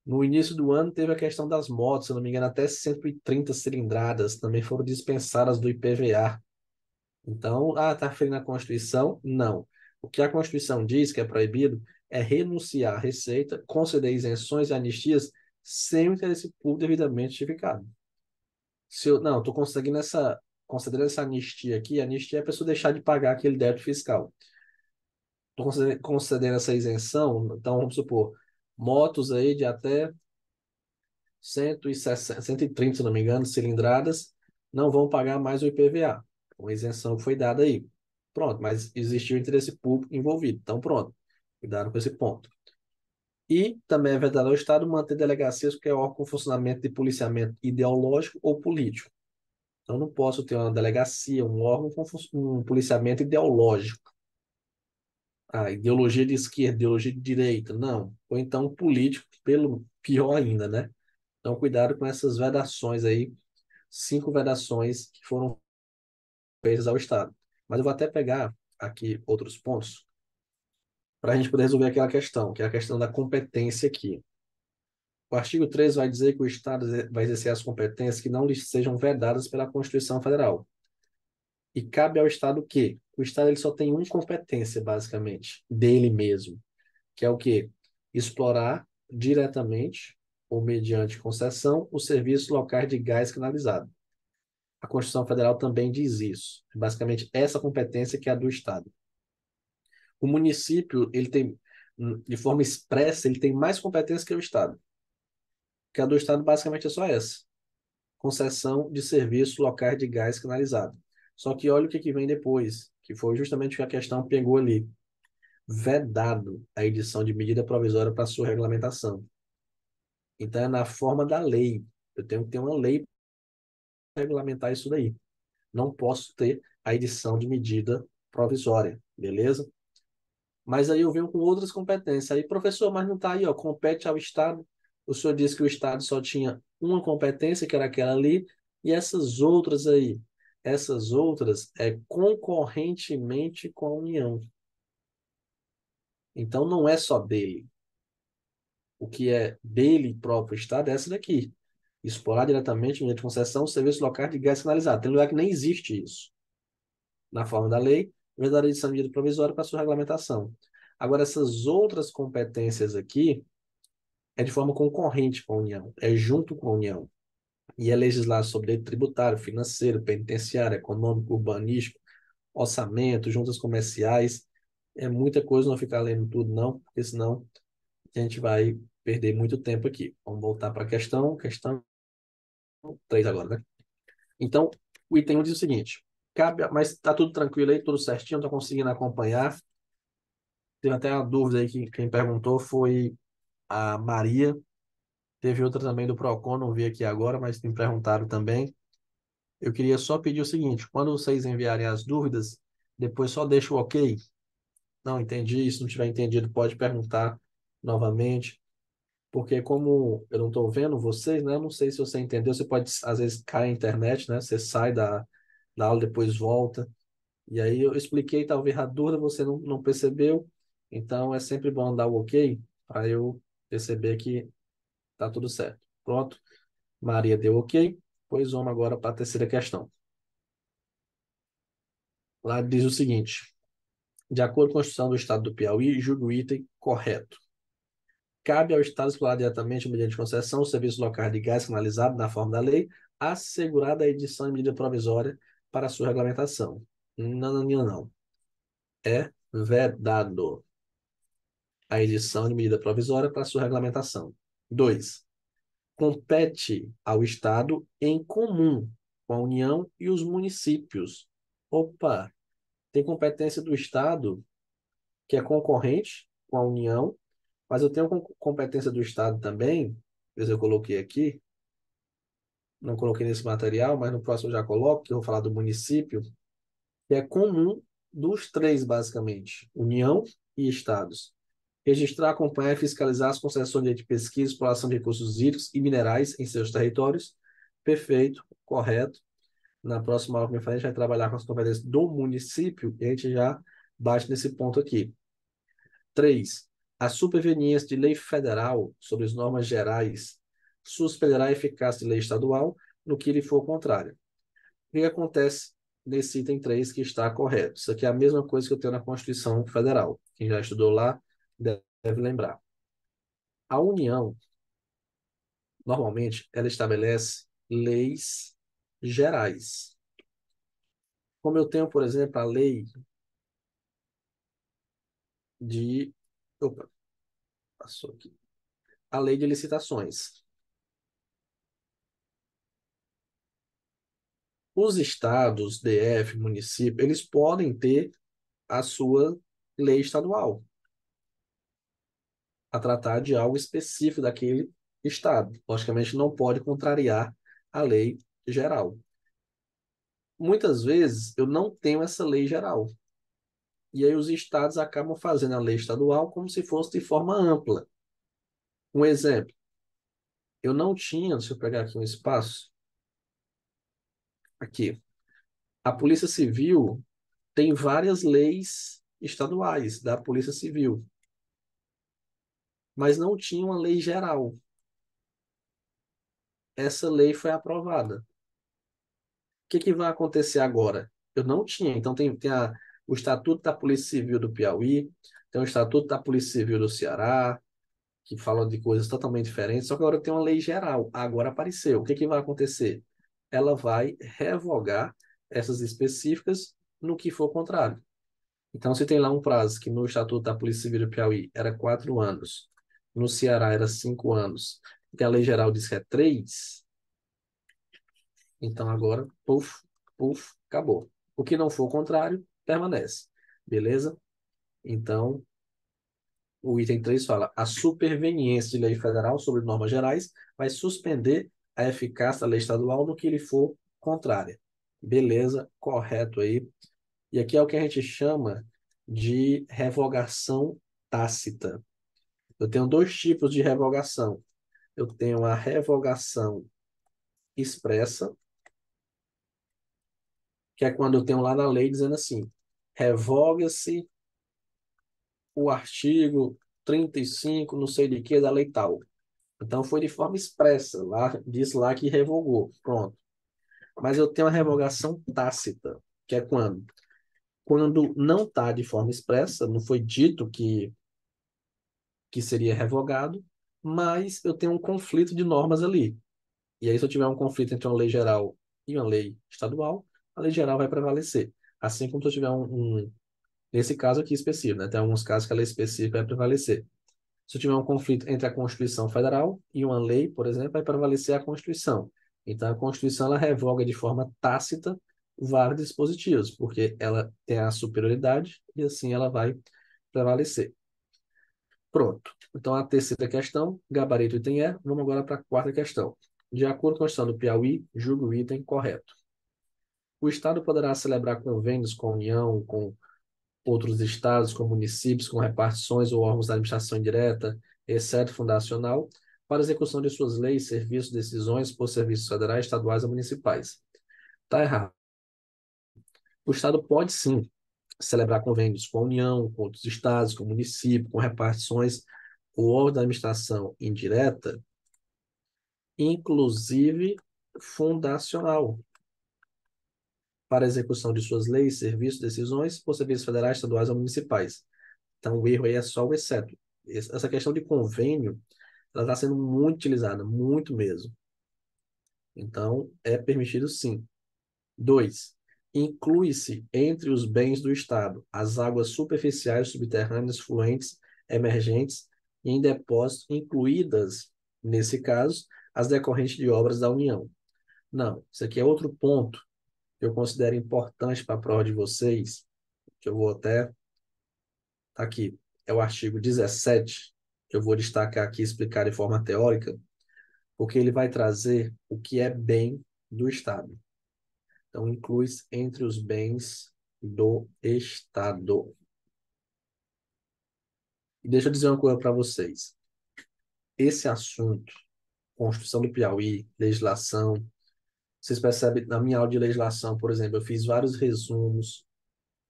No início do ano teve a questão das motos, se não me engano, até 130 cilindradas também foram dispensadas do IPVA. Então, tá ferindo a Constituição? Não. O que a Constituição diz que é proibido é renunciar à receita, conceder isenções e anistias sem o interesse público devidamente justificado. Se eu, não, estou conseguindo considerando essa anistia aqui, a anistia é a pessoa deixar de pagar aquele débito fiscal. Estou concedendo essa isenção, então vamos supor, motos aí de até 160, 130, se não me engano, cilindradas, não vão pagar mais o IPVA. Uma isenção que foi dada aí. Pronto, mas existiu interesse público envolvido. Então, pronto. Cuidado com esse ponto. E também é vedado ao Estado manter delegacias, que é órgão com funcionamento de policiamento ideológico ou político. Então, não posso ter uma delegacia, um órgão com um policiamento ideológico. Ideologia de esquerda, ideologia de direita, não. Ou então político, pelo pior ainda, né? Então, cuidado com essas vedações aí, 5 vedações que foram feitas ao Estado. Mas eu vou até pegar aqui outros pontos para a gente poder resolver aquela questão, que é a questão da competência aqui. O artigo 3 vai dizer que o Estado vai exercer as competências que não lhes sejam vedadas pela Constituição Federal. E cabe ao Estado que o Estado ele só tem uma competência, basicamente, dele mesmo, que é o quê? Explorar diretamente ou mediante concessão os serviços locais de gás canalizado. A Constituição Federal também diz isso. É basicamente essa competência que é a do Estado. O município, ele tem, de forma expressa, ele tem mais competência que o Estado. Que a do Estado basicamente é só essa. Concessão de serviços locais de gás canalizado. Só que olha o que vem depois, que foi justamente o que a questão pegou ali. Vedado a edição de medida provisória para sua regulamentação. Então, é na forma da lei. Eu tenho que ter uma lei para regulamentar isso daí. Não posso ter a edição de medida provisória, beleza? Mas aí eu venho com outras competências. Aí, professor, mas não está aí, ó, compete ao Estado. O senhor disse que o Estado só tinha uma competência, que era aquela ali, e essas outras aí, essas outras é concorrentemente com a União. Então não é só dele. O que é dele próprio Estado é essa daqui. Explorar diretamente, mediante concessão, serviço local de gás canalizado. Tem lugar que nem existe isso. Na forma da lei, vedar a edição de medida provisória para sua regulamentação. Agora, essas outras competências aqui é de forma concorrente com a União, é junto com a União. E é legislar sobre direito tributário, financeiro, penitenciário, econômico, urbanístico, orçamento, juntas comerciais. É muita coisa, não ficar lendo tudo, não, porque senão a gente vai perder muito tempo aqui. Vamos voltar para a questão 3 agora, né? Então, o item 1 diz o seguinte: cabe, mas está tudo tranquilo aí, tudo certinho, estou conseguindo acompanhar. Teve até uma dúvida aí que quem perguntou foi a Maria. Teve outra também do Procon, não vi aqui agora, mas me perguntaram também. Eu queria só pedir o seguinte: quando vocês enviarem as dúvidas, depois só deixa o ok. Não entendi, se não tiver entendido, pode perguntar novamente, porque como eu não estou vendo vocês, né? Eu não sei se você entendeu, você pode, às vezes, cair na internet, né? Você sai da aula, depois volta. E aí eu expliquei, talvez a dúvida você não percebeu, então é sempre bom dar o ok para eu perceber que tá tudo certo. Pronto, Maria deu ok, pois vamos agora para a terceira questão. Lá diz o seguinte: de acordo com a Constituição do Estado do Piauí, julgo o item correto. Cabe ao Estado explorar diretamente, mediante concessão, os serviços locais de gás canalizado na forma da lei, assegurada a edição de medida provisória para sua regulamentação. Não, não, não, não. É vedado a edição de medida provisória para sua regulamentação. 2. Compete ao Estado em comum com a União e os municípios. Opa! Tem competência do Estado, que é concorrente com a União, mas eu tenho competência do Estado também, mas eu coloquei aqui, não coloquei nesse material, mas no próximo eu já coloco, que eu vou falar do município, que é comum dos três, basicamente, União e Estados. Registrar, acompanhar e fiscalizar as concessões de pesquisa e exploração de recursos hídricos e minerais em seus territórios. Perfeito, correto. Na próxima aula que a gente vai trabalhar com as competências do município e a gente já bate nesse ponto aqui. 3. A superveniência de lei federal sobre as normas gerais suspenderá a eficácia de lei estadual no que lhe for contrário. O que acontece nesse item 3 que está correto? Isso aqui é a mesma coisa que eu tenho na Constituição Federal. Quem já estudou lá deve lembrar. A União, normalmente, ela estabelece leis gerais. Como eu tenho, por exemplo, a lei de... Opa, passou aqui. A lei de licitações. Os estados, DF, município, eles podem ter a sua lei estadual a tratar de algo específico daquele estado. Logicamente, não pode contrariar a lei geral. Muitas vezes, eu não tenho essa lei geral. E aí os estados acabam fazendo a lei estadual como se fosse de forma ampla. Um exemplo, eu não tinha, deixa eu pegar aqui um espaço, aqui. A Polícia Civil tem várias leis estaduais da Polícia Civil, mas não tinha uma lei geral. Essa lei foi aprovada. O que vai acontecer agora? Eu não tinha. Então, tem o Estatuto da Polícia Civil do Piauí, tem o Estatuto da Polícia Civil do Ceará, que falam de coisas totalmente diferentes, só que agora tem uma lei geral. Agora apareceu. O que vai acontecer? Ela vai revogar essas específicas no que for contrário. Então, se tem lá um prazo que no Estatuto da Polícia Civil do Piauí era 4 anos, no Ceará era 5 anos, e a lei geral diz que é 3, então agora, puf, puf, acabou. O que não for contrário, permanece. Beleza? Então, o item 3 fala: a superveniência de lei federal sobre normas gerais vai suspender a eficácia da lei estadual no que lhe for contrária. Beleza, correto aí. E aqui é o que a gente chama de revogação tácita. Eu tenho dois tipos de revogação. Eu tenho a revogação expressa, que é quando eu tenho lá na lei dizendo assim: revoga-se o artigo 35, não sei de que, da lei tal. Então foi de forma expressa, lá diz lá que revogou, pronto. Mas eu tenho a revogação tácita, que é quando não está de forma expressa, não foi dito que seria revogado, mas eu tenho um conflito de normas ali. E aí, se eu tiver um conflito entre uma lei geral e uma lei estadual, a lei geral vai prevalecer. Assim como se eu tiver nesse caso aqui específico, né? Tem alguns casos que a lei específica vai prevalecer. Se eu tiver um conflito entre a Constituição Federal e uma lei, por exemplo, vai prevalecer a Constituição. Então, a Constituição ela revoga de forma tácita vários dispositivos, porque ela tem a superioridade e assim ela vai prevalecer. Pronto. Então, a terceira questão, gabarito item E. Vamos agora para a quarta questão. De acordo com a Constituição do Piauí, julgo o item correto. O Estado poderá celebrar convênios com a União, com outros estados, com municípios, com repartições ou órgãos da administração indireta, exceto fundacional, para execução de suas leis, serviços, decisões por serviços federais, estaduais ou municipais. Está errado. O Estado pode sim celebrar convênios com a União, com outros estados, com municípios, com repartições ou órgãos da administração indireta, inclusive fundacional, para execução de suas leis, serviços, decisões por serviços federais, estaduais ou municipais. Então, o erro aí é só o exceto. Essa questão de convênio, ela está sendo muito utilizada, muito mesmo. Então, é permitido sim. 2. Inclui-se entre os bens do Estado as águas superficiais, subterrâneas, fluentes, emergentes e em depósito, incluídas, nesse caso, as decorrentes de obras da União. Não, isso aqui é outro ponto que eu considero importante para a prova de vocês, que eu vou até, tá aqui, é o artigo 17, que eu vou destacar aqui e explicar de forma teórica, porque ele vai trazer o que é bem do Estado. Então, inclui entre os bens do Estado. E deixa eu dizer uma coisa para vocês. Esse assunto, Constituição do Piauí, legislação, vocês percebem, na minha aula de legislação, por exemplo, eu fiz vários resumos,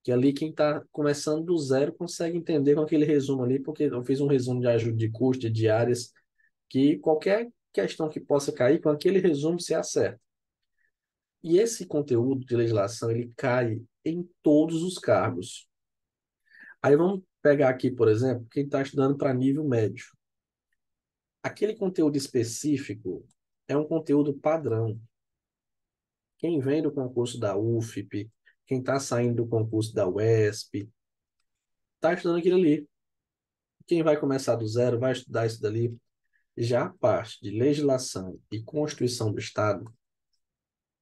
que ali quem está começando do zero consegue entender com aquele resumo ali, porque eu fiz um resumo de ajuda de custo, de diárias, que qualquer questão que possa cair, com aquele resumo se acerta. E esse conteúdo de legislação, ele cai em todos os cargos. Aí vamos pegar aqui, por exemplo, quem está estudando para nível médio. Aquele conteúdo específico é um conteúdo padrão. Quem vem do concurso da UFP, quem está saindo do concurso da UESP, está estudando aquilo ali. Quem vai começar do zero vai estudar isso dali. Já a parte de legislação e Constituição do Estado,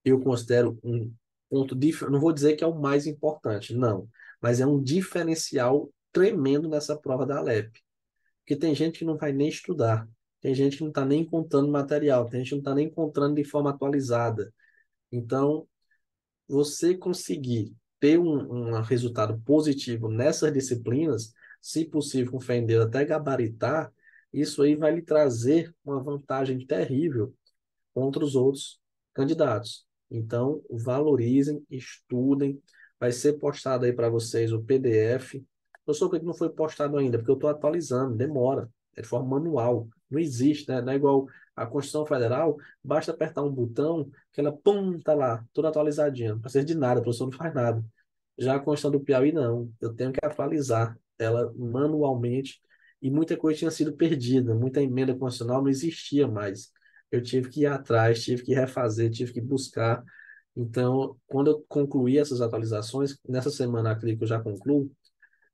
eu considero um ponto, não vou dizer que é o mais importante, não, mas é um diferencial tremendo nessa prova da Alep. Porque tem gente que não vai nem estudar, tem gente que não está nem encontrando material, tem gente que não está nem encontrando de forma atualizada. Então, você conseguir ter um resultado positivo nessas disciplinas, se possível, com fé em Deus, até gabaritar, isso aí vai lhe trazer uma vantagem terrível contra os outros candidatos. Então, valorizem, estudem. Vai ser postado aí para vocês o PDF. Eu soube que não foi postado ainda, porque eu estou atualizando, demora. É de forma manual. Não existe, né? Não é igual a Constituição Federal, basta apertar um botão que ela, pum, tá lá, toda atualizadinha. Não precisa de nada, o professor não faz nada. Já a Constituição do Piauí, não. Eu tenho que atualizar ela manualmente e muita coisa tinha sido perdida, muita emenda constitucional não existia mais. Eu tive que ir atrás, tive que refazer, tive que buscar. Então, quando eu concluir essas atualizações, nessa semana, acredito que eu já concluo,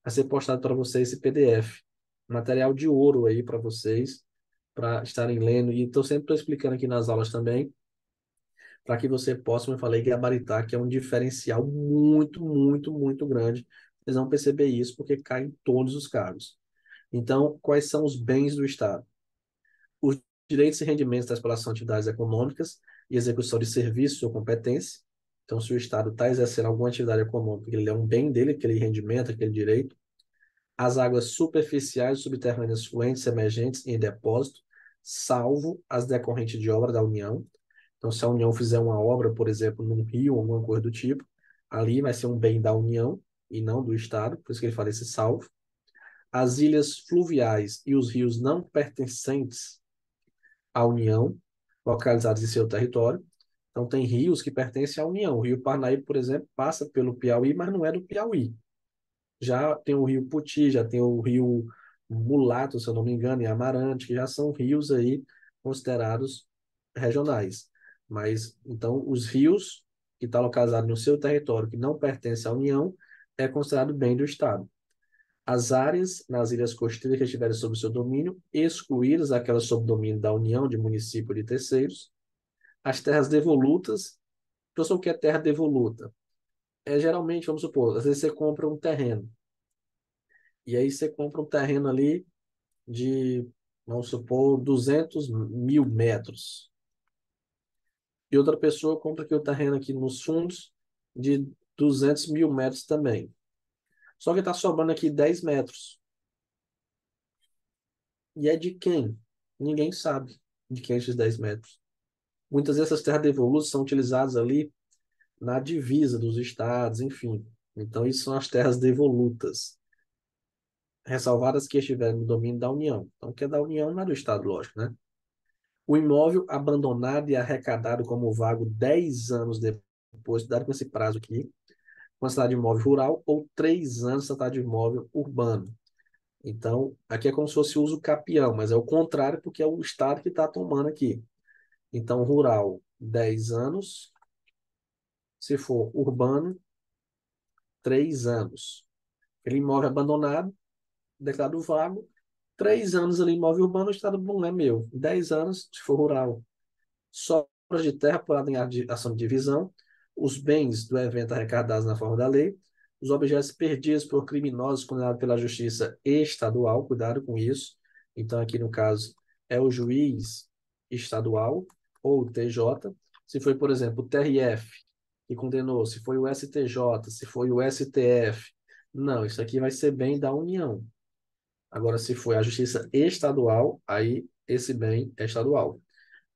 vai ser postado para vocês esse PDF. Material de ouro aí para vocês, para estarem lendo. E estou sempre explicando aqui nas aulas também, para que você possa, como eu falei, gabaritar, que é um diferencial muito, muito, muito grande. Vocês vão perceber isso, porque cai em todos os cargos. Então, quais são os bens do Estado? Os direitos e rendimentos da exploração de atividades econômicas e execução de serviços ou competência. Então, se o Estado está exercendo alguma atividade econômica, ele é um bem dele, aquele rendimento, aquele direito. As águas superficiais, subterrâneas, fluentes, emergentes e em depósito, salvo as decorrentes de obra da União. Então, se a União fizer uma obra, por exemplo, num rio ou alguma coisa do tipo, ali vai ser um bem da União e não do Estado, por isso que ele fala esse salvo. As ilhas fluviais e os rios não pertencentes à União, localizados em seu território. Então, tem rios que pertencem à União. O Rio Parnaíba, por exemplo, passa pelo Piauí, mas não é do Piauí. Já tem o Rio Puti, já tem o Rio Mulato, se eu não me engano, e Amarante, que já são rios aí considerados regionais. Mas, então, os rios que estão localizados no seu território, que não pertence à União, é considerado bem do Estado. As áreas nas ilhas costeiras que estiverem sob seu domínio, excluídas aquelas sob domínio da União, de município de terceiros. As terras devolutas, professor, o que é terra devoluta? É geralmente, vamos supor, às vezes você compra um terreno, e aí você compra um terreno ali de, vamos supor, 200 mil metros. E outra pessoa compra aqui o terreno aqui nos fundos de 200 mil metros também. Só que está sobrando aqui 10 metros. E é de quem? Ninguém sabe de quem é esses 10 metros. Muitas vezes essas terras devolutas são utilizadas ali na divisa dos estados, enfim. Então, isso são as terras devolutas, ressalvadas que estiverem no domínio da União. Então, o que é da União não é do Estado, lógico, né? O imóvel abandonado e arrecadado como vago 10 anos depois, dado com esse prazo aqui, considerado imóvel rural, ou 3 anos considerado de imóvel urbano. Então, aqui é como se fosse uso capião, mas é o contrário, porque é o Estado que está tomando aqui. Então, rural, 10 anos. Se for urbano, 3 anos. Aquele imóvel abandonado, declarado vago, 3 anos ali, imóvel urbano, o estado bom é meu. 10 anos, se for rural. Sobras de terra apurada em ação de divisão, os bens do evento arrecadados na forma da lei, Os objetos perdidos por criminosos condenados pela justiça estadual, cuidado com isso. Então, aqui no caso, é o juiz estadual ou o TJ. Se foi, por exemplo, o TRF que condenou, se foi o STJ, se foi o STF. Não, isso aqui vai ser bem da União. Agora, se foi a justiça estadual, aí esse bem é estadual.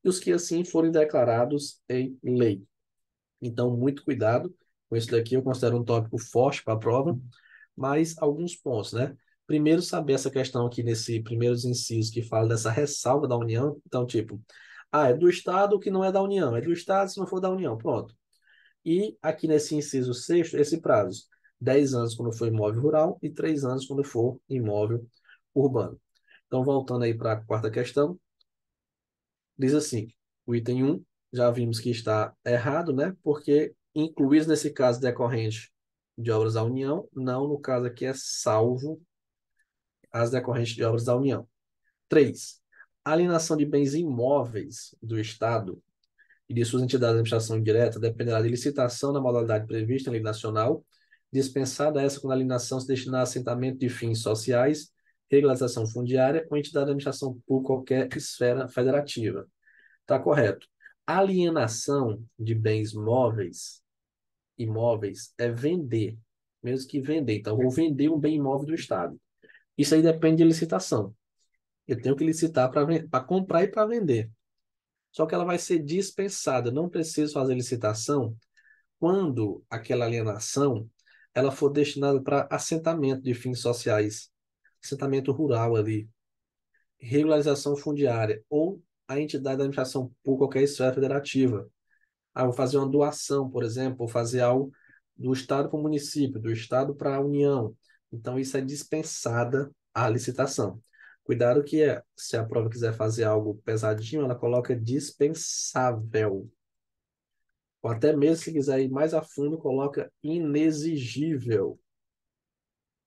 E os que assim forem declarados em lei. Então, muito cuidado com isso daqui. Eu considero um tópico forte para a prova, mas alguns pontos, né? Primeiro, saber essa questão aqui nesse primeiros incisos que fala dessa ressalva da União. Então, tipo, é do Estado que não é da União, é do Estado se não for da União, pronto. E aqui nesse inciso sexto, esse prazo, 10 anos quando for imóvel rural e 3 anos quando for imóvel urbano. Então, voltando aí para a quarta questão, diz assim, o item um já vimos que está errado, né? Porque incluídos nesse caso decorrente de obras da União, não no caso aqui é salvo as decorrentes de obras da União. 3. Alienação de bens imóveis do Estado e de suas entidades de administração direta dependerá de licitação na modalidade prevista em lei nacional, dispensada essa quando a alienação se destinar a assentamento de fins sociais, regularização fundiária ou entidade de administração por qualquer esfera federativa. Está correto. Alienação de bens móveis, imóveis, é vender, mesmo que vender. Então, vou vender um bem imóvel do Estado. Isso aí depende de licitação. Eu tenho que licitar para comprar e para vender. Só que ela vai ser dispensada. Não preciso fazer licitação quando aquela alienação ela for destinada para assentamento de fins sociais, assentamento rural ali, regularização fundiária ou a entidade da administração por qualquer esfera federativa. Vou fazer uma doação, por exemplo, vou fazer algo do Estado para o município, do Estado para a União. Então, isso é dispensada a licitação. Cuidado que se a prova quiser fazer algo pesadinho, ela coloca dispensável. Ou até mesmo, se quiser ir mais a fundo, coloca inexigível.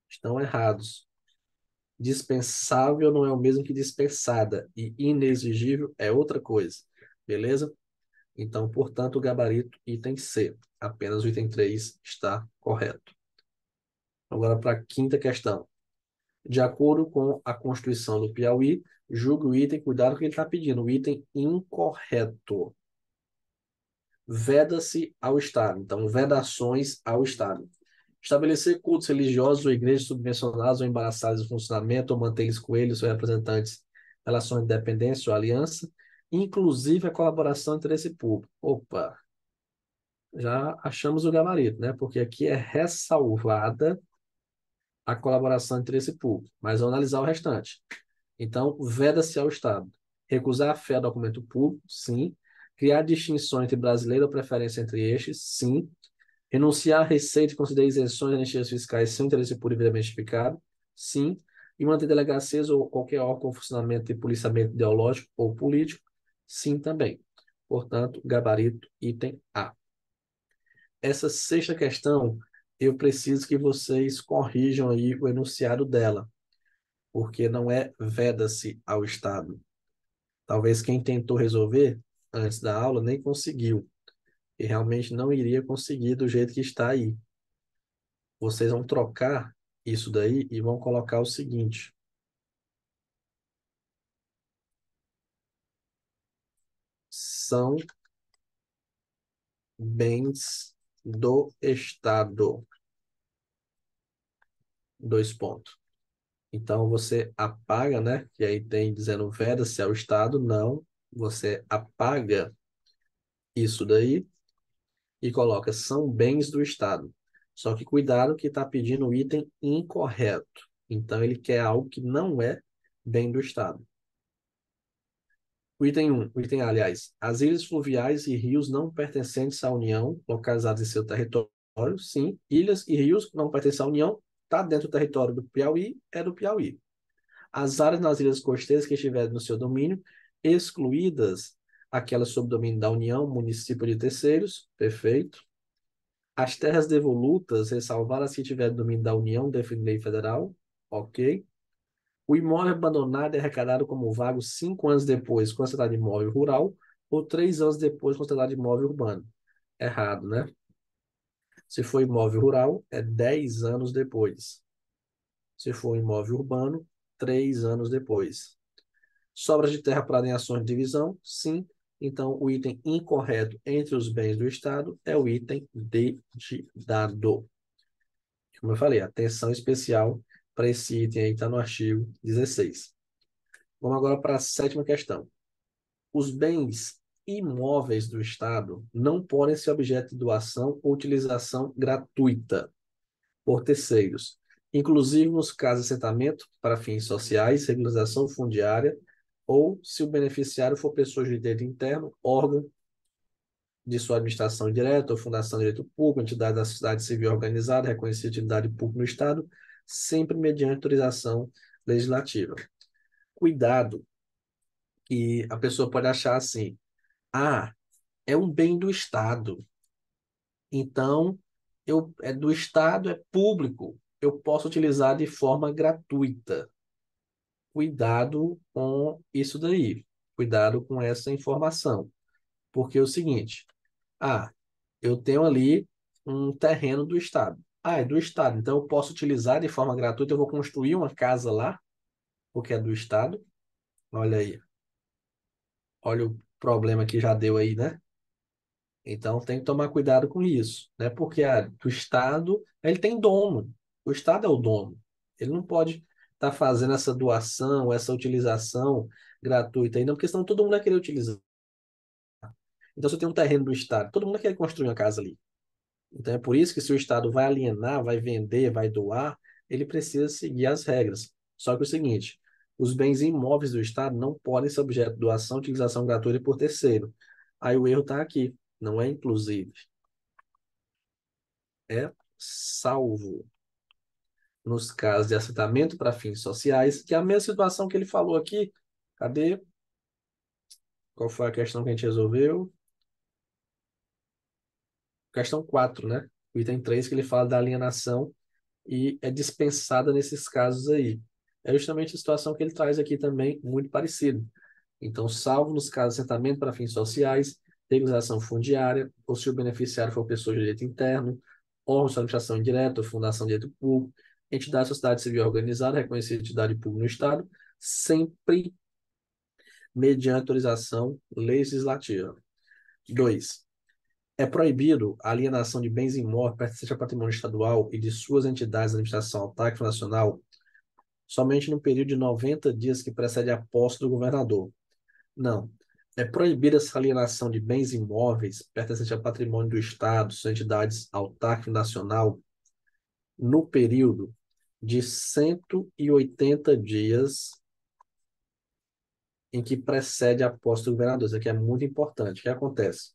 Estão errados. Dispensável não é o mesmo que dispensada. E inexigível é outra coisa. Beleza? Então, portanto, o gabarito item C. Apenas o item 3 está correto. Agora, para a quinta questão. De acordo com a Constituição do Piauí, julgue o item, cuidado que ele está pedindo, o item incorreto. Veda-se ao Estado. Então, vedações ao Estado. Estabelecer cultos religiosos ou igrejas subvencionadas ou embaraçadas de funcionamento ou manter-lhes com eles ou representantes relações de dependência ou aliança, inclusive a colaboração e interesse público. Opa, já achamos o gabarito, né? Porque aqui é ressalvada a colaboração e interesse público, mas vamos analisar o restante. Então, veda-se ao Estado. Recusar a fé ao documento público, sim. Criar distinções entre brasileiro ou preferência entre estes, sim. Renunciar à receita e conceder isenções e anistias fiscais sem interesse público devidamente justificado, sim. E manter delegacias ou qualquer órgão com funcionamento de policiamento ideológico ou político, sim também. Portanto, gabarito item A. Essa sexta questão, eu preciso que vocês corrijam aí o enunciado dela, porque não é veda-se ao Estado. Talvez quem tentou resolver antes da aula nem conseguiu, e realmente não iria conseguir do jeito que está aí. Vocês vão trocar isso daí e vão colocar o seguinte: são bens do Estado. Dois pontos. Então você apaga, né? Que aí tem dizendo veda-se ao Estado. Não, você apaga isso daí e coloca são bens do Estado. Só que cuidado que está pedindo o item incorreto. Então ele quer algo que não é bem do Estado. O item 1, o item A, aliás, as ilhas fluviais e rios não pertencentes à União, localizados em seu território, sim. Ilhas e rios não pertencem à União, está dentro do território do Piauí, é do Piauí. As áreas nas ilhas costeiras que estiverem no seu domínio, excluídas aquelas sob domínio da União, município de terceiros, perfeito. As terras devolutas, ressalvar as que tiverem domínio da União, definido em lei federal, ok. O imóvel abandonado é arrecadado como vago 5 anos depois, considerado imóvel rural, ou 3 anos depois, considerado imóvel urbano. Errado, né? Se for imóvel rural, é 10 anos depois. Se for imóvel urbano, 3 anos depois. Sobras de terra para em ações de divisão? Sim. Então, o item incorreto entre os bens do Estado é o item dedidado. Como eu falei, atenção especial para esse item aí, está no artigo 16. Vamos agora para a sétima questão. Os bens imóveis do Estado não podem ser objeto de doação ou utilização gratuita por terceiros, inclusive nos casos de assentamento para fins sociais, regularização fundiária, ou se o beneficiário for pessoa de direito interno, órgão de sua administração direta ou fundação de direito público, entidade da sociedade civil organizada, reconhecida de utilidade pública no Estado, sempre mediante autorização legislativa. Cuidado, que a pessoa pode achar assim, ah, é um bem do Estado, então é do Estado, é público, eu posso utilizar de forma gratuita. Cuidado com isso daí, cuidado com essa informação, porque é o seguinte, ah, eu tenho ali um terreno do Estado. Ah, é do Estado, então eu posso utilizar de forma gratuita, eu vou construir uma casa lá, porque é do Estado. Olha aí, olha o problema que já deu aí, né? Então tem que tomar cuidado com isso, né? Porque o Estado, ele tem dono. O Estado é o dono. Ele não pode estar fazendo essa doação, essa utilização gratuita ainda, porque senão todo mundo vai querer utilizar. Então, se eu tenho um terreno do Estado, todo mundo vai querer construir uma casa ali. Então, é por isso que se o Estado vai alienar, vai vender, vai doar, ele precisa seguir as regras. Só que é o seguinte, os bens imóveis do Estado não podem ser objeto de doação, utilização gratuita por terceiro. Aí o erro está aqui, não é inclusive, é salvo nos casos de assentamento para fins sociais, que é a mesma situação que ele falou aqui. Cadê? Qual foi a questão que a gente resolveu? Questão 4, né? O item 3 que ele fala da alienação e é dispensada nesses casos aí. É justamente a situação que ele traz aqui também, muito parecido. Então, salvo nos casos de assentamento para fins sociais, regularização fundiária, ou se o beneficiário for pessoa de direito interno, órgão de administração indireta, ou fundação de direito público, entidade da sociedade civil organizada, reconhecida entidade pública no Estado, sempre mediante autorização legislativa. 2. É proibido a alienação de bens imóveis pertencentes ao patrimônio estadual e de suas entidades de administração autárquica nacional somente no período de 90 dias que precede a posse do governador. Não. É proibida essa alienação de bens imóveis pertencentes ao patrimônio do Estado, suas entidades autárquicas nacional, no período de 180 dias em que precede a posse do governador. Isso aqui é muito importante. O que acontece?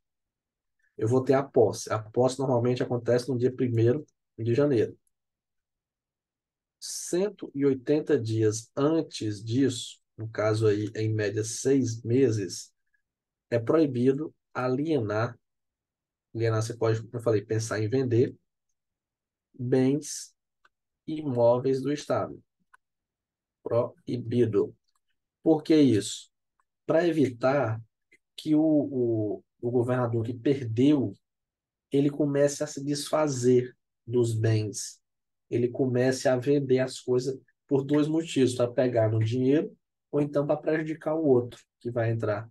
Eu vou ter a posse. A posse normalmente acontece no dia 1º de janeiro. 180 dias antes disso, no caso aí, em média 6 meses, é proibido alienar. Alienar, você pode, como eu falei, pensar em vender bens imóveis do Estado. Proibido. Por que isso? Para evitar que o governador que perdeu, ele comece a se desfazer dos bens. Ele comece a vender as coisas por dois motivos, para pegar no dinheiro ou então para prejudicar o outro que vai entrar.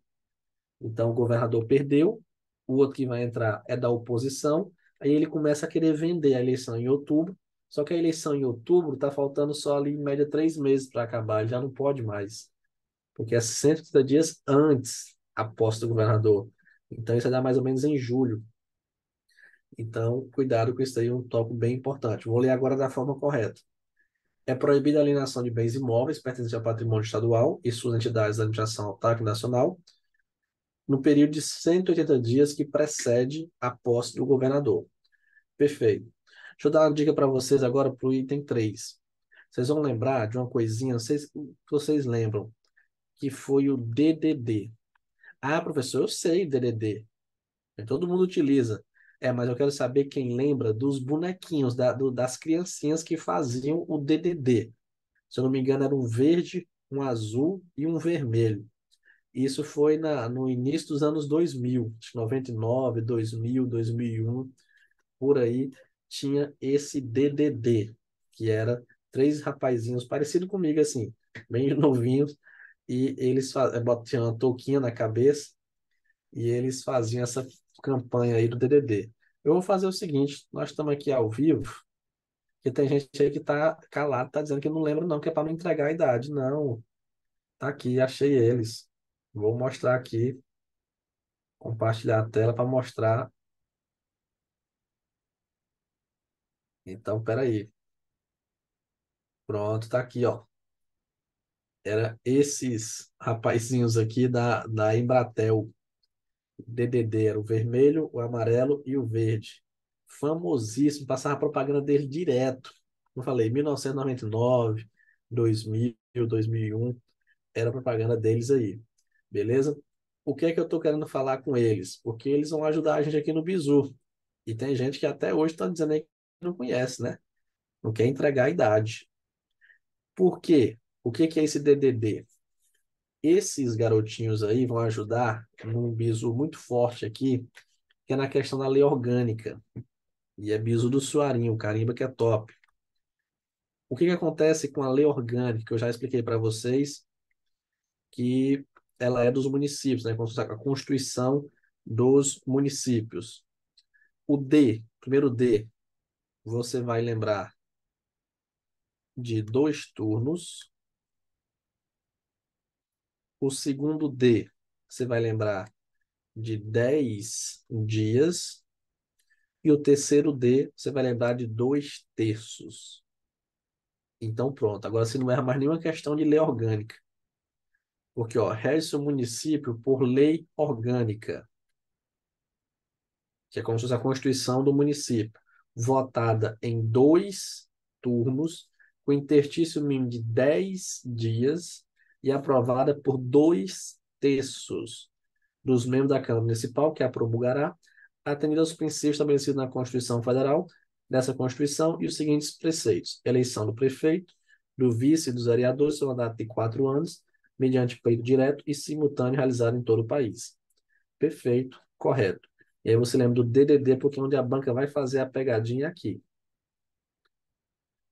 Então, o governador perdeu, o outro que vai entrar é da oposição, aí ele começa a querer vender a eleição em outubro, só que a eleição em outubro está faltando só ali, em média, 3 meses para acabar, ele já não pode mais, porque é 130 dias antes a posse do governador. Então, isso vai dar mais ou menos em julho. Então, cuidado com isso aí, é um tópico bem importante. Vou ler agora da forma correta. É proibida a alienação de bens imóveis pertencentes ao patrimônio estadual e suas entidades de administração autárquica nacional, no período de 180 dias que precede a posse do governador. Perfeito. Deixa eu dar uma dica para vocês agora para o item 3. Vocês vão lembrar de uma coisinha, não sei se vocês lembram, que foi o DDD. Ah, professor, eu sei DDD. Todo mundo utiliza. É, mas eu quero saber quem lembra dos bonequinhos, das criancinhas que faziam o DDD. Se eu não me engano, era um verde, um azul e um vermelho. Isso foi no início dos anos 2000, 99, 2000, 2001, por aí. tinha esse DDD, que era três rapazinhos parecidos comigo, assim, bem novinhos, e eles tinham uma touquinha na cabeça, e eles faziam essa campanha aí do DDD. Eu vou fazer o seguinte, nós estamos aqui ao vivo, e tem gente aí que tá calado, tá dizendo que não lembra não, que é para não entregar a idade. Não, tá aqui, achei eles. Vou mostrar aqui, compartilhar a tela para mostrar. Então, peraí. Pronto, tá aqui, ó. Era esses rapazinhos aqui da Embratel. DDD, era o vermelho, o amarelo e o verde. Famosíssimo, passava propaganda dele direto. Como eu falei, 1999, 2000, 2001, era a propaganda deles aí. Beleza? O que é que eu tô querendo falar com eles? Porque eles vão ajudar a gente aqui no Bizu. E tem gente que até hoje está dizendo aí que não conhece, né? Não quer entregar a idade. Por quê? O que que é esse DDD? Esses garotinhos aí vão ajudar num bizu muito forte aqui, que é na questão da lei orgânica. E é bizu do Suarinho, carimba que é top. O que que acontece com a lei orgânica, que eu já expliquei para vocês, que ela é dos municípios, né? A Constituição dos municípios. O D, primeiro D, você vai lembrar de 2 turnos. O segundo D, você vai lembrar de 10 dias. E o terceiro D, você vai lembrar de 2 terços. Então, pronto. Agora você não erra mais nenhuma questão de lei orgânica. Porque, ó, rege o município por lei orgânica, que é como se fosse a Constituição do município, votada em 2 turnos, com interstício mínimo de 10 dias e aprovada por 2 terços dos membros da Câmara Municipal, que a promulgará, atendendo aos princípios estabelecidos na Constituição Federal, dessa Constituição e os seguintes preceitos: eleição do prefeito, do vice e dos vereadores, seu mandato de 4 anos, mediante pleito direto e simultâneo realizado em todo o país. Perfeito, correto. E aí você lembra do DDD, porque é onde a banca vai fazer a pegadinha é aqui.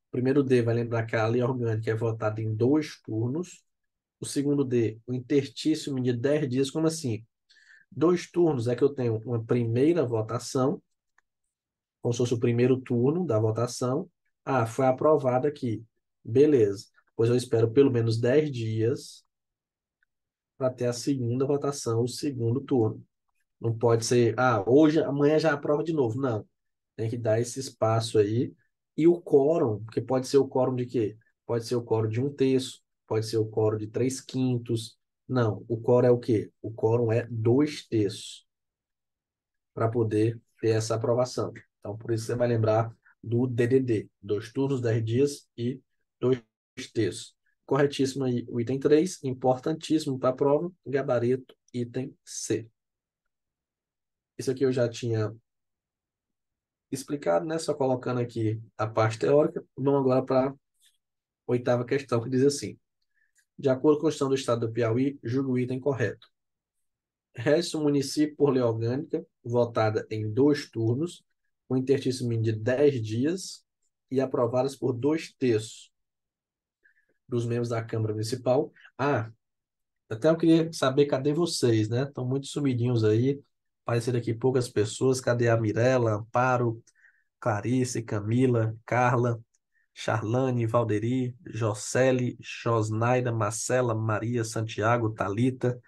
O primeiro D vai lembrar que a lei orgânica é votada em 2 turnos. O segundo D, o interstício de 10 dias. Como assim? 2 turnos é que eu tenho uma primeira votação, como se fosse o primeiro turno da votação. Ah, foi aprovado aqui. Beleza. Pois eu espero pelo menos 10 dias para ter a segunda votação, o segundo turno. Não pode ser, hoje, amanhã já aprova de novo. Não. Tem que dar esse espaço aí. E o quórum, porque pode ser o quórum de quê? Pode ser o quórum de 1 terço, pode ser o quórum de 3/5. Não, o quórum é o quê? O quórum é 2 terços para poder ter essa aprovação. Então, por isso você vai lembrar do DDD, 2 turnos, 10 dias e 2 terços. Corretíssimo aí o item 3, importantíssimo para a prova, gabarito, item C. Isso aqui eu já tinha explicado, né? Só colocando aqui a parte teórica. Vamos agora para a oitava questão, que diz assim: de acordo com a Constituição do Estado do Piauí, julgo o item correto. Resta o município por lei orgânica, votada em 2 turnos, com interstício mínimo de 10 dias e aprovadas por 2 terços dos membros da Câmara Municipal. Até eu queria saber cadê vocês, né? Estão muito sumidinhos aí, apareceram aqui poucas pessoas. Cadê a Mirella, Amparo, Clarice, Camila, Carla, Charlane, Valderi, Jocely, Josnaida, Marcela, Maria, Santiago, Talita,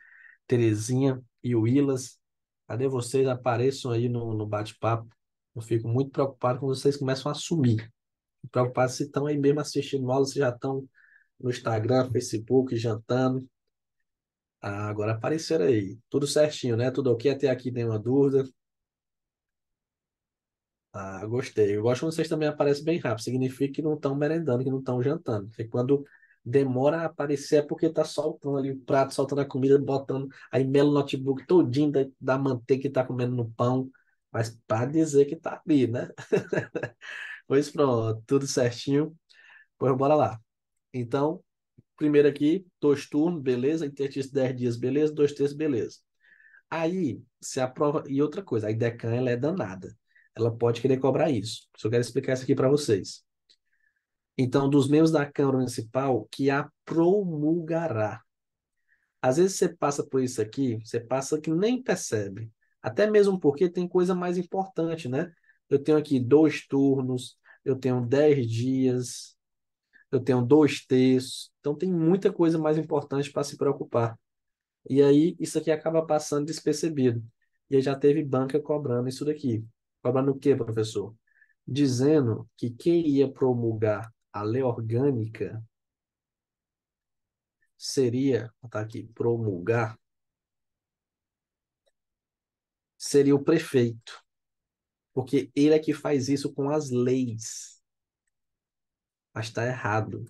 Terezinha e Willas? Cadê vocês? Apareçam aí no bate-papo. Eu fico muito preocupado quando vocês começam a sumir. Preocupado se estão aí mesmo assistindo aula, se já estão no Instagram, Facebook, jantando. Agora apareceram aí. Tudo certinho, né? Tudo ok até aqui, nenhuma dúvida. Gostei. Eu gosto quando vocês também aparecem bem rápido. Significa que não estão merendando, que não estão jantando. Porque quando demora a aparecer é porque tá soltando ali o prato, soltando a comida, botando. Aí mela o notebook todinho da manteiga que tá comendo no pão. Mas para dizer que tá ali, né? Pois pronto, tudo certinho. Pois bora lá. Então, primeiro aqui, 2 turnos, beleza. Interstício 10 dias, beleza. 2 terços, beleza. Aí, se aprova. E outra coisa, a IDECAN ela é danada. ela pode querer cobrar isso. Só quero explicar isso aqui para vocês. Então, dos membros da Câmara Municipal que a promulgará. Às vezes você passa por isso aqui, você passa que nem percebe. Até mesmo porque tem coisa mais importante, né? Eu tenho aqui 2 turnos, eu tenho 10 dias, eu tenho 2 terços. Então tem muita coisa mais importante para se preocupar. E aí isso aqui acaba passando despercebido. E aí já teve banca cobrando isso daqui. Cobrando o quê, professor? Dizendo que quem ia promulgar a lei orgânica seria, tá aqui, promulgar, seria o prefeito. Porque ele é que faz isso com as leis. Mas está errado.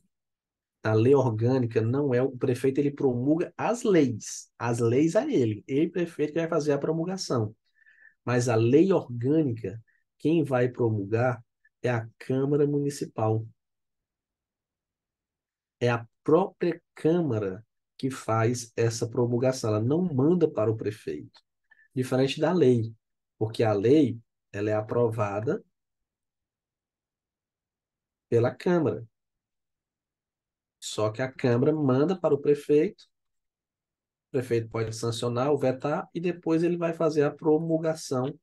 A lei orgânica não é o prefeito, ele promulga as leis. As leis é ele. Ele, prefeito, que vai fazer a promulgação. Mas a lei orgânica, quem vai promulgar é a Câmara Municipal. É a própria Câmara que faz essa promulgação. Ela não manda para o prefeito. Diferente da lei. Porque a lei, ela é aprovada pela Câmara. Só que a Câmara manda para o prefeito pode sancionar ou vetar, e depois ele vai fazer a promulgação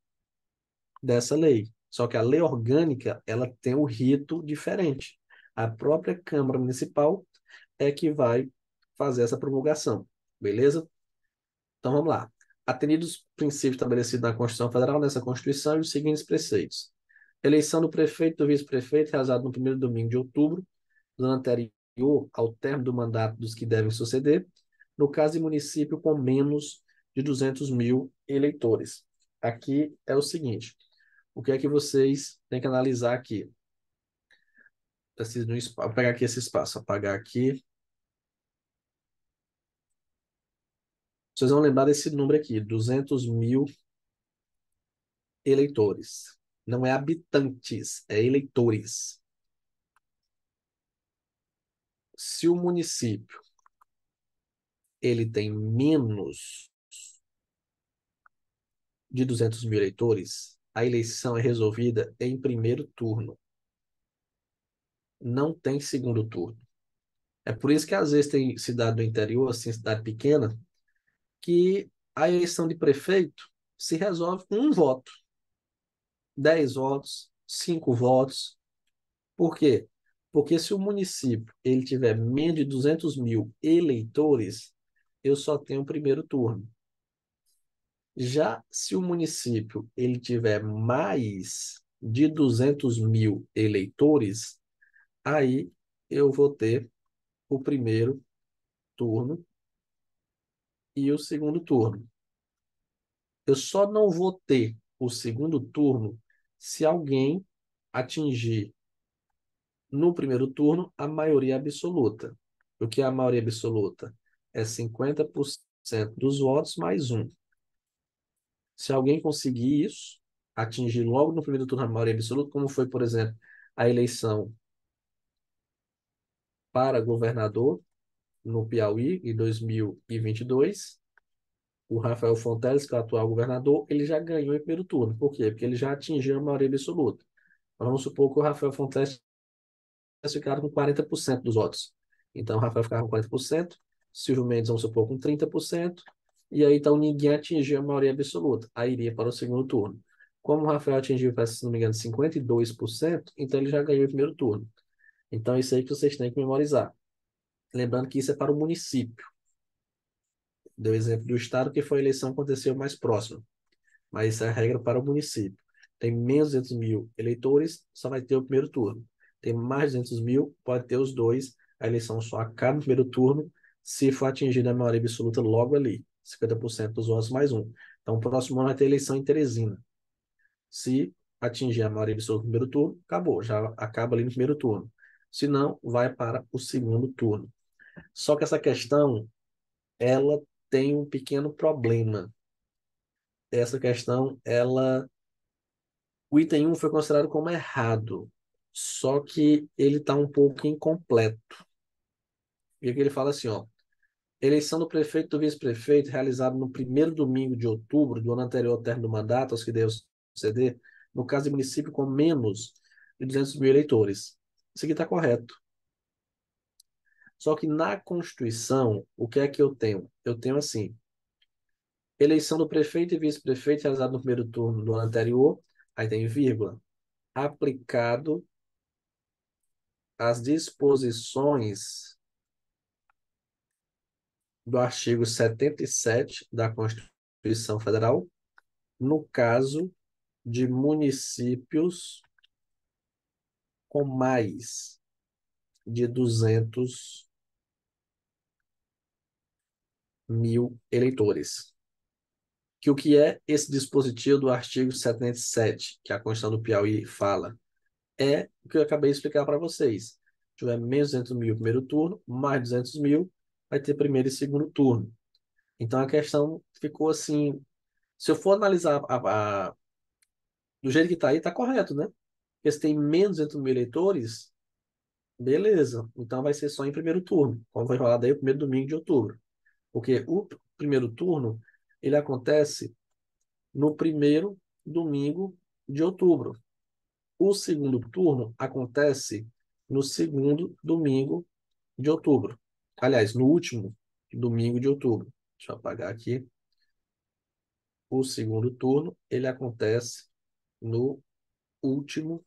dessa lei. Só que a lei orgânica, ela tem um rito diferente. A própria Câmara Municipal é que vai fazer essa promulgação, beleza? Então vamos lá. Atendidos os princípios estabelecidos na Constituição Federal, nessa Constituição, e os seguintes preceitos. Eleição do prefeito e do vice-prefeito, realizada no primeiro domingo de outubro, do ano anterior ao término do mandato dos que devem suceder, no caso de município com menos de 200 mil eleitores. Aqui é o seguinte, o que é que vocês têm que analisar aqui? Preciso de um espaço, vou pegar aqui esse espaço, apagar aqui. Vocês vão lembrar desse número aqui, 200 mil eleitores. Não é habitantes, é eleitores. Se o município ele tem menos de 200 mil eleitores, a eleição é resolvida em primeiro turno. Não tem segundo turno. É por isso que às vezes tem cidade do interior, assim, cidade pequena, que a eleição de prefeito se resolve com um voto, 10 votos, 5 votos. Por quê? Porque se o município ele tiver menos de 200 mil eleitores, eu só tenho o primeiro turno. Já se o município ele tiver mais de 200 mil eleitores, aí eu vou ter o primeiro turno e o segundo turno. Eu só não vou ter o segundo turno se alguém atingir no primeiro turno a maioria absoluta. O que é a maioria absoluta? É 50% dos votos mais um. Se alguém conseguir isso, atingir logo no primeiro turno a maioria absoluta, como foi, por exemplo, a eleição para governador no Piauí em 2022, o Rafael Fonteles, que é o atual governador, ele já ganhou em primeiro turno. Por quê? Porque ele já atingiu a maioria absoluta. Mas vamos supor que o Rafael Fonteles tivesse ficado com 40% dos votos. Então, o Rafael ficava com 40%, Silvio Mendes, vamos supor, com 30%, e aí, então, ninguém atingiu a maioria absoluta. Aí iria para o segundo turno. Como o Rafael atingiu, se não me engano, 52%, então ele já ganhou o primeiro turno. Então, isso aí que vocês têm que memorizar. Lembrando que isso é para o município. Deu exemplo do estado, que foi a eleição que aconteceu mais próximo. Mas isso é a regra para o município. Tem menos de 200 mil eleitores, só vai ter o primeiro turno. Tem mais de 200 mil, pode ter os dois. A eleição só acaba no primeiro turno se for atingida a maioria absoluta logo ali. 50% dos votos mais um. Então, o próximo ano vai ter eleição em Teresina. Se atingir a maioria absoluta no primeiro turno, acabou, já acaba ali no primeiro turno. Se não, vai para o segundo turno. Só que essa questão, ela tem um pequeno problema. Essa questão, o item 1 foi considerado como errado, só que ele está um pouco incompleto. E aqui ele fala assim, ó, eleição do prefeito e do vice-prefeito realizada no primeiro domingo de outubro do ano anterior ao término do mandato, aos que devem suceder, no caso de município com menos de 200 mil eleitores. Isso aqui está correto. Só que na Constituição, o que é que eu tenho? Eu tenho assim, eleição do prefeito e vice-prefeito realizado no primeiro turno do ano anterior, aí tem vírgula, aplicado as disposições do artigo 77 da Constituição Federal, no caso de municípios com mais de 200 mil eleitores. Que o que é esse dispositivo do artigo 77, que a Constituição do Piauí fala? É o que eu acabei de explicar para vocês. Se tiver menos 200 mil primeiro turno, mais 200 mil, vai ter primeiro e segundo turno. Então a questão ficou assim. Se eu for analisar do jeito que está aí, está correto, né? Porque se tem menos de 200 mil eleitores, beleza. Então vai ser só em primeiro turno. Como vai rolar daí o primeiro domingo de outubro. Porque o primeiro turno, ele acontece no primeiro domingo de outubro. O segundo turno acontece no segundo domingo de outubro. Aliás, no último domingo de outubro. Deixa eu apagar aqui. O segundo turno, ele acontece no último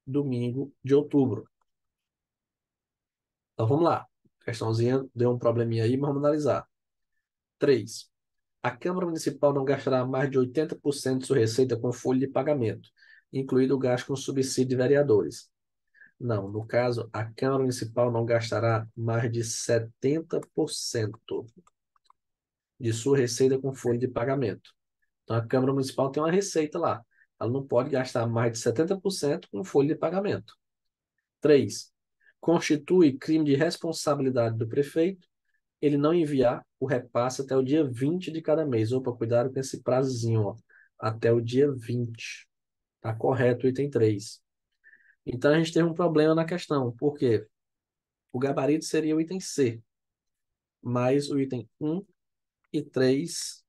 domingo de outubro. Então vamos lá. Questãozinha deu um probleminha aí, mas vamos analisar. 3. A Câmara Municipal não gastará mais de 80% de sua receita com folha de pagamento, incluído o gasto com subsídio de vereadores. Não, no caso, a Câmara Municipal não gastará mais de 70% de sua receita com folha de pagamento. Então, a Câmara Municipal tem uma receita lá. Ela não pode gastar mais de 70% com folha de pagamento. 3. Constitui crime de responsabilidade do prefeito ele não enviar o repasse até o dia 20 de cada mês. Opa, cuidado com esse prazozinho, ó. Até o dia 20. Tá correto o item 3. Então, a gente tem um problema na questão. Por quê? O gabarito seria o item C, mas o item 1 e 3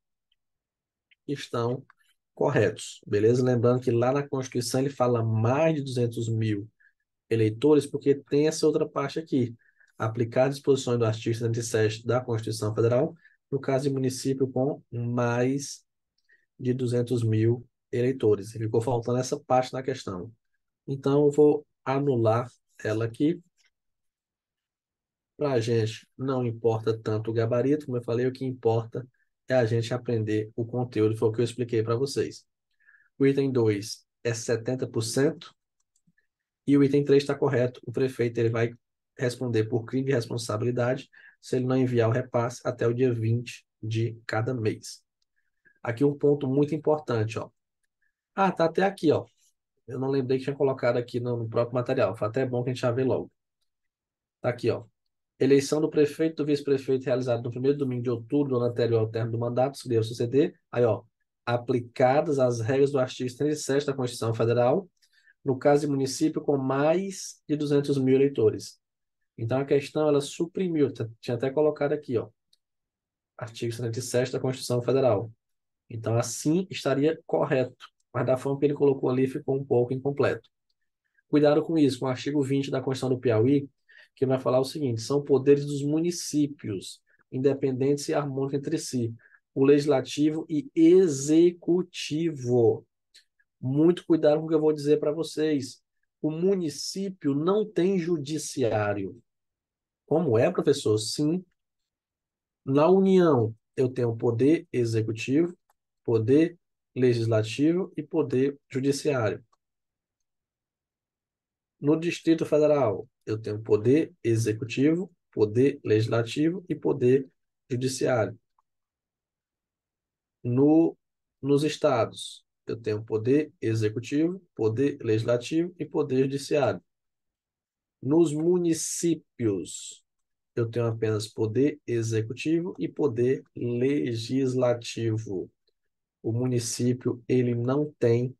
estão corretos, beleza? Lembrando que lá na Constituição ele fala mais de 200 mil eleitores, porque tem essa outra parte aqui. Aplicar as disposições do artigo 77 da Constituição Federal, no caso de município com mais de 200 mil eleitores. E ficou faltando essa parte na questão. Então, eu vou anular ela aqui. Para a gente não importa tanto o gabarito, como eu falei, o que importa é a gente aprender o conteúdo, foi o que eu expliquei para vocês. O item 2 é 70% e o item 3 está correto. O prefeito ele vai responder por crime de responsabilidade se ele não enviar o repasse até o dia 20 de cada mês. Aqui um ponto muito importante, ó. Ah, tá até aqui, ó. Eu não lembrei que tinha colocado aqui no próprio material. Foi até bom que a gente já vê logo. Tá aqui, ó. Eleição do prefeito e do vice-prefeito realizada no primeiro domingo de outubro do ano anterior ao término do mandato, se deu suceder. Aí, ó. Aplicadas as regras do artigo 37 da Constituição Federal, no caso de município com mais de 200 mil eleitores. Então, a questão, ela suprimiu. Tinha até colocado aqui, ó. Artigo 77 da Constituição Federal. Então, assim estaria correto. Mas da forma que ele colocou ali, ficou um pouco incompleto. Cuidado com isso, com o artigo 20 da Constituição do Piauí, que vai falar o seguinte: são poderes dos municípios, independentes e harmônicos entre si, o legislativo e executivo. Muito cuidado com o que eu vou dizer para vocês. O município não tem judiciário. Como é, professor? Sim. Na União, eu tenho poder executivo, poder legislativo e poder judiciário. No Distrito Federal, eu tenho poder executivo, poder legislativo e poder judiciário. No, nos estados, eu tenho poder executivo, poder legislativo e poder judiciário. Nos municípios, eu tenho apenas poder executivo e poder legislativo. O município, ele não tem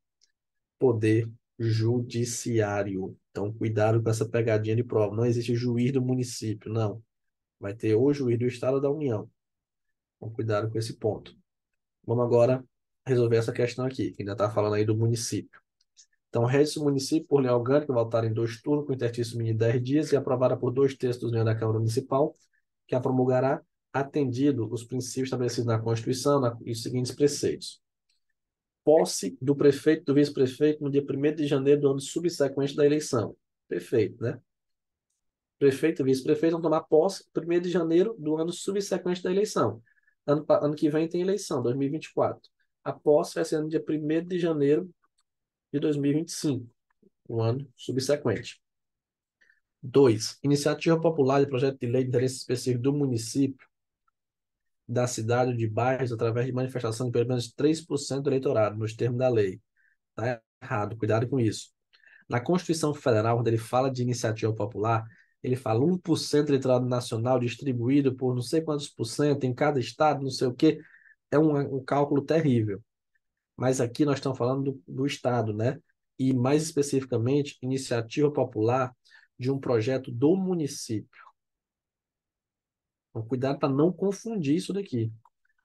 poder judiciário. Então, cuidado com essa pegadinha de prova. Não existe juiz do município, não. Vai ter o juiz do Estado ou da União. Então, cuidado com esse ponto. Vamos agora resolver essa questão aqui, que ainda está falando aí do município. Então, rege-se o município por lei orgânica, votada em 2 turnos, com interstício mínimo de 10 dias e aprovada por 2/3 dos membros da Câmara Municipal, que a promulgará, atendido os princípios estabelecidos na Constituição e os seguintes preceitos. Posse do prefeito e do vice-prefeito no dia 1º de janeiro do ano subsequente da eleição. Perfeito, né? Prefeito e vice-prefeito vão tomar posse 1º de janeiro do ano subsequente da eleição. Ano que vem tem eleição, 2024. A posse vai ser no dia 1º de janeiro de 2025, o ano subsequente. 2. Iniciativa popular de projeto de lei de interesse específico do município, da cidade ou de bairros, através de manifestação de pelo menos 3% do eleitorado, nos termos da lei. Está errado, cuidado com isso. Na Constituição Federal, quando ele fala de iniciativa popular, ele fala 1% do eleitorado nacional distribuído por não sei quantos por cento em cada estado, não sei o quê. É um cálculo terrível. Mas aqui nós estamos falando do estado, né? E mais especificamente, iniciativa popular de um projeto do município. Então, cuidado para não confundir isso daqui.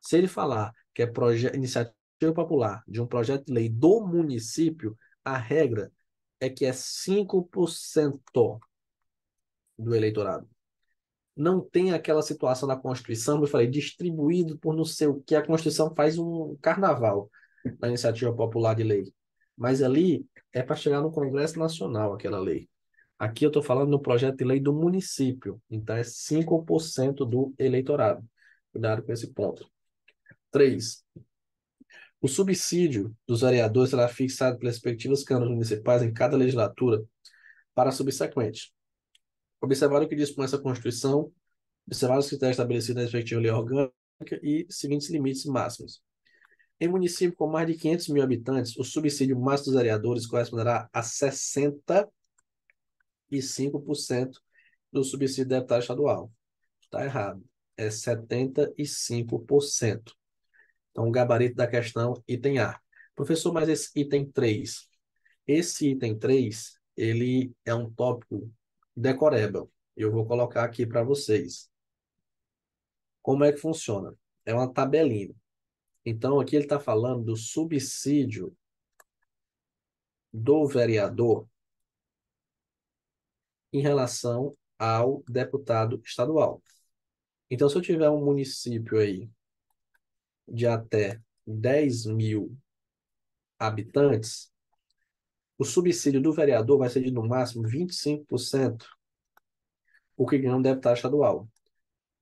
Se ele falar que é iniciativa popular de um projeto de lei do município, a regra é que é 5% do eleitorado. Não tem aquela situação da Constituição, como eu falei, distribuído por não sei o que. A Constituição faz um carnaval na iniciativa popular de lei. Mas ali é para chegar no Congresso Nacional, aquela lei. Aqui eu estou falando no projeto de lei do município. Então é 5% do eleitorado. Cuidado com esse ponto. 3. O subsídio dos vereadores será fixado pelas respectivas câmaras municipais em cada legislatura para a subsequente. Observar o que dispõe essa Constituição, observar os critérios estabelecidos na respectiva lei orgânica e seguintes limites máximos. Em município com mais de 500 mil habitantes, o subsídio máximo dos vereadores corresponderá a 65% do subsídio de deputado estadual. Está errado. É 75%. Então, o gabarito da questão, item A. Professor, mas esse item 3? Esse item 3, ele é um tópico decoreba. Eu vou colocar aqui para vocês. Como é que funciona? É uma tabelinha. Então, aqui ele está falando do subsídio do vereador em relação ao deputado estadual. Então, se eu tiver um município aí de até 10 mil habitantes, o subsídio do vereador vai ser de, no máximo, 25% o que ganha um deputado estadual.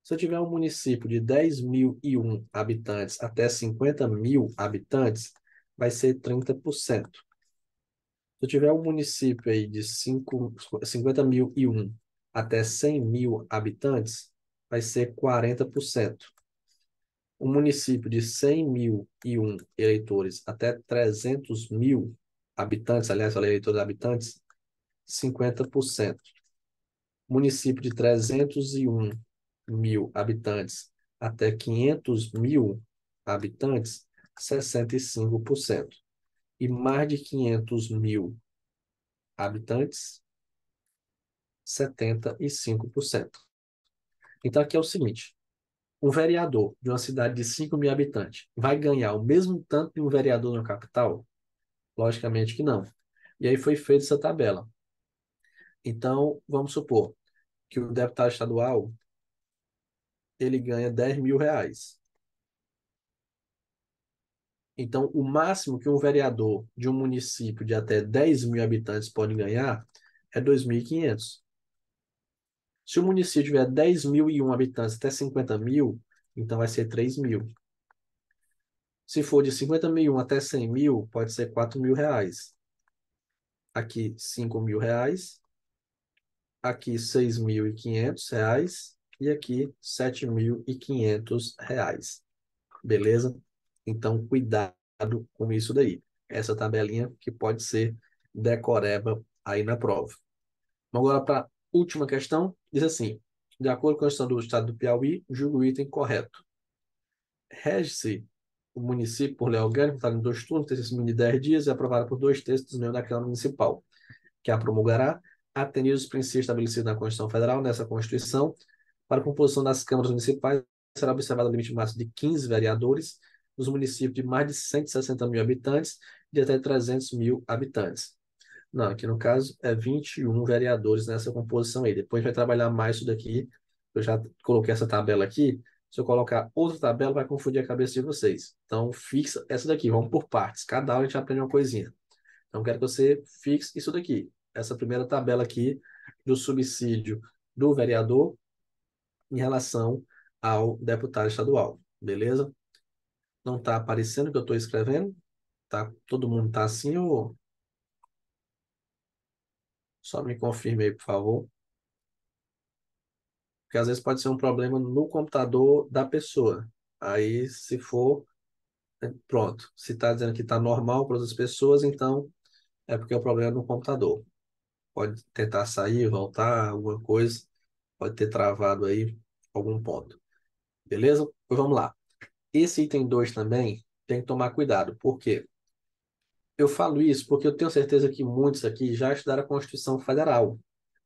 Se eu tiver um município de 10.001 habitantes até 50 mil habitantes, vai ser 30%. Se eu tiver um município aí de 50.001 até 100 mil habitantes, vai ser 40%. Um município de 100.001 eleitores até 300 mil habitantes, aliás, eleitores habitantes, 50%. Município de 301 mil habitantes até 500 mil habitantes, 65%. E mais de 500 mil habitantes, 75%. Então, aqui é o seguinte: um vereador de uma cidade de 5 mil habitantes vai ganhar o mesmo tanto de um vereador na capital? Logicamente que não. E aí foi feita essa tabela. Então, vamos supor que o deputado estadual ele ganha 10 mil reais. Então, o máximo que um vereador de um município de até 10 mil habitantes pode ganhar é 2.500. Se o município tiver 10.001 habitantes até 50 mil, então vai ser 3 mil. Se for de 50.001 até 100 mil, pode ser 4 mil reais. Aqui, 5 mil reais. Aqui, 6.500 reais. E aqui, 7.500 reais. Beleza? Então, cuidado com isso daí. Essa tabelinha que pode ser decoreba aí na prova. Agora, para a última questão, diz assim: de acordo com a Constituição do Estado do Piauí, julgo o item correto. Rege-se o município por lei orgânica, está em 2 turnos, terceiro de 10 dias e aprovada por 2/3 dos membros da Câmara Municipal, que a promulgará, atendidos os princípios estabelecidos na Constituição Federal, nessa Constituição. Para a composição das câmaras municipais, será observado o limite máximo de 15 vereadores, nos municípios de mais de 160 mil habitantes e de até 300 mil habitantes. Não, aqui no caso é 21 vereadores nessa composição aí. Depois a gente vai trabalhar mais isso daqui. Eu já coloquei essa tabela aqui. Se eu colocar outra tabela, vai confundir a cabeça de vocês. Então, fixa essa daqui. Vamos por partes. Cada aula a gente aprende uma coisinha. Então, eu quero que você fixe isso daqui. Essa primeira tabela aqui do subsídio do vereador em relação ao deputado estadual. Beleza? Não está aparecendo o que eu estou escrevendo? Tá? Todo mundo está assim ou só me confirme aí, por favor? Porque às vezes pode ser um problema no computador da pessoa. Aí, se for, pronto. Se está dizendo que está normal para outras pessoas, então é porque é o problema no computador. Pode tentar sair, voltar, alguma coisa. Pode ter travado aí algum ponto. Beleza? Pois vamos lá. Esse item 2 também tem que tomar cuidado. Por quê? Eu falo isso porque eu tenho certeza que muitos aqui já estudaram a Constituição Federal.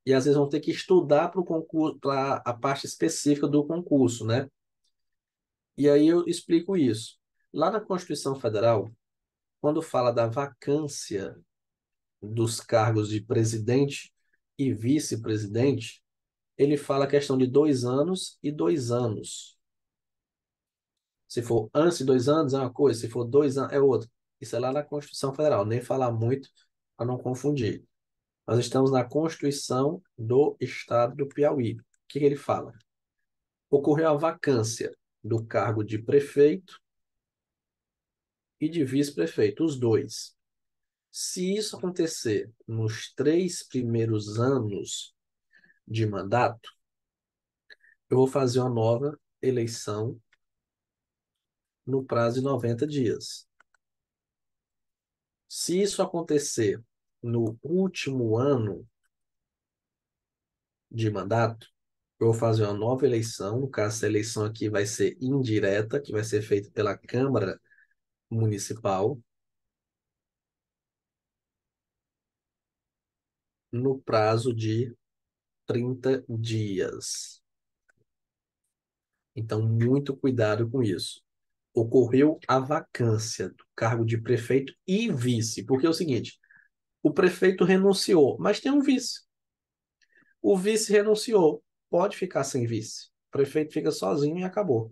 E às vezes vão ter que estudar para o concurso, para a parte específica do concurso, né? E aí eu explico isso. Lá na Constituição Federal, quando fala da vacância dos cargos de presidente e vice-presidente, ele fala a questão de 2 anos e 2 anos. Se for antes de 2 anos, é uma coisa, se for 2 anos, é outra. Isso é lá na Constituição Federal, nem falar muito para não confundir. Nós estamos na Constituição do Estado do Piauí. O que que ele fala? Ocorreu a vacância do cargo de prefeito e de vice-prefeito, os dois. Se isso acontecer nos 3 primeiros anos de mandato, eu vou fazer uma nova eleição no prazo de 90 dias. Se isso acontecer no último ano de mandato, eu vou fazer uma nova eleição. No caso, essa eleição aqui vai ser indireta, que vai ser feita pela Câmara Municipal, no prazo de 30 dias. Então, muito cuidado com isso. Ocorreu a vacância do cargo de prefeito e vice, porque é o seguinte, o prefeito renunciou, mas tem um vice. O vice renunciou, pode ficar sem vice. O prefeito fica sozinho e acabou.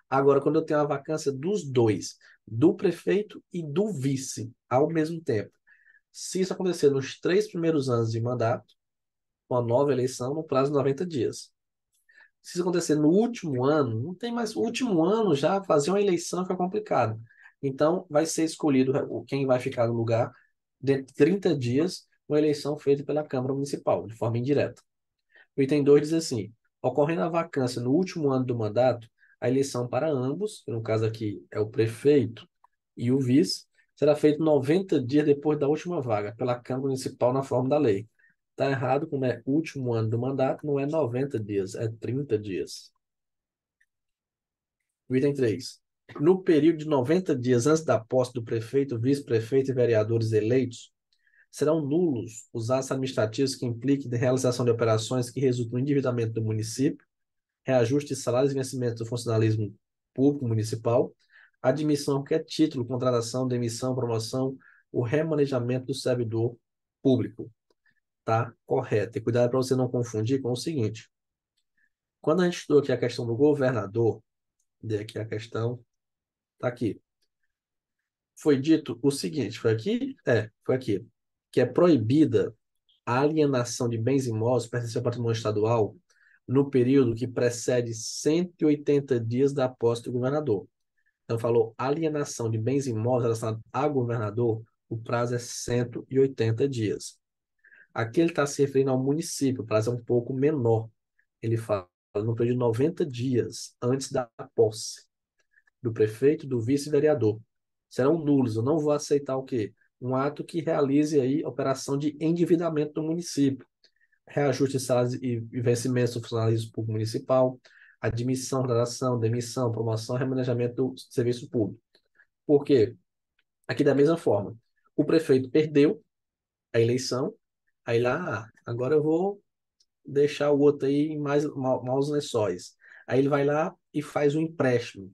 Agora, quando eu tenho a vacância dos dois, do prefeito e do vice, ao mesmo tempo, se isso acontecer nos 3 primeiros anos de mandato, uma nova eleição no prazo de 90 dias. Se isso acontecer no último ano, não tem mais. O último ano já fazer uma eleição fica complicado. Então, vai ser escolhido quem vai ficar no lugar dentro de 30 dias, uma eleição feita pela Câmara Municipal, de forma indireta. O item 2 diz assim: ocorrendo a vacância no último ano do mandato, a eleição para ambos, que no caso aqui é o prefeito e o vice, será feita 90 dias depois da última vaga, pela Câmara Municipal na forma da lei. Está errado, como é último ano do mandato, não é 90 dias, é 30 dias. O item 3. No período de 90 dias antes da posse do prefeito, vice-prefeito e vereadores eleitos, serão nulos os atos administrativos que impliquem de realização de operações que resultam no endividamento do município, reajuste de salários e vencimentos do funcionalismo público municipal, admissão a qualquer título, contratação, demissão, promoção, o remanejamento do servidor público. Tá correto. E cuidado para você não confundir com o seguinte: quando a gente estudou aqui a questão do governador, dei aqui a questão, tá aqui. Foi dito o seguinte, foi aqui? Foi aqui. Que é proibida a alienação de bens imóveis pertencentes ao patrimônio estadual no período que precede 180 dias da posse do governador. Então, falou alienação de bens imóveis relacionados a governador, o prazo é 180 dias. Aqui ele está se referindo ao município, o prazo é um pouco menor. Ele fala no período de 90 dias antes da posse do prefeito, do vice-vereador. Serão nulos. Eu não vou aceitar o quê? Um ato que realize aí operação de endividamento do município, reajuste de salários e vencimentos do funcionalismo público municipal, admissão, gradação, demissão, promoção, remanejamento do serviço público. Por quê? Aqui da mesma forma, o prefeito perdeu a eleição, aí lá, agora eu vou deixar o outro aí em mais maus lençóis. Aí ele vai lá e faz um empréstimo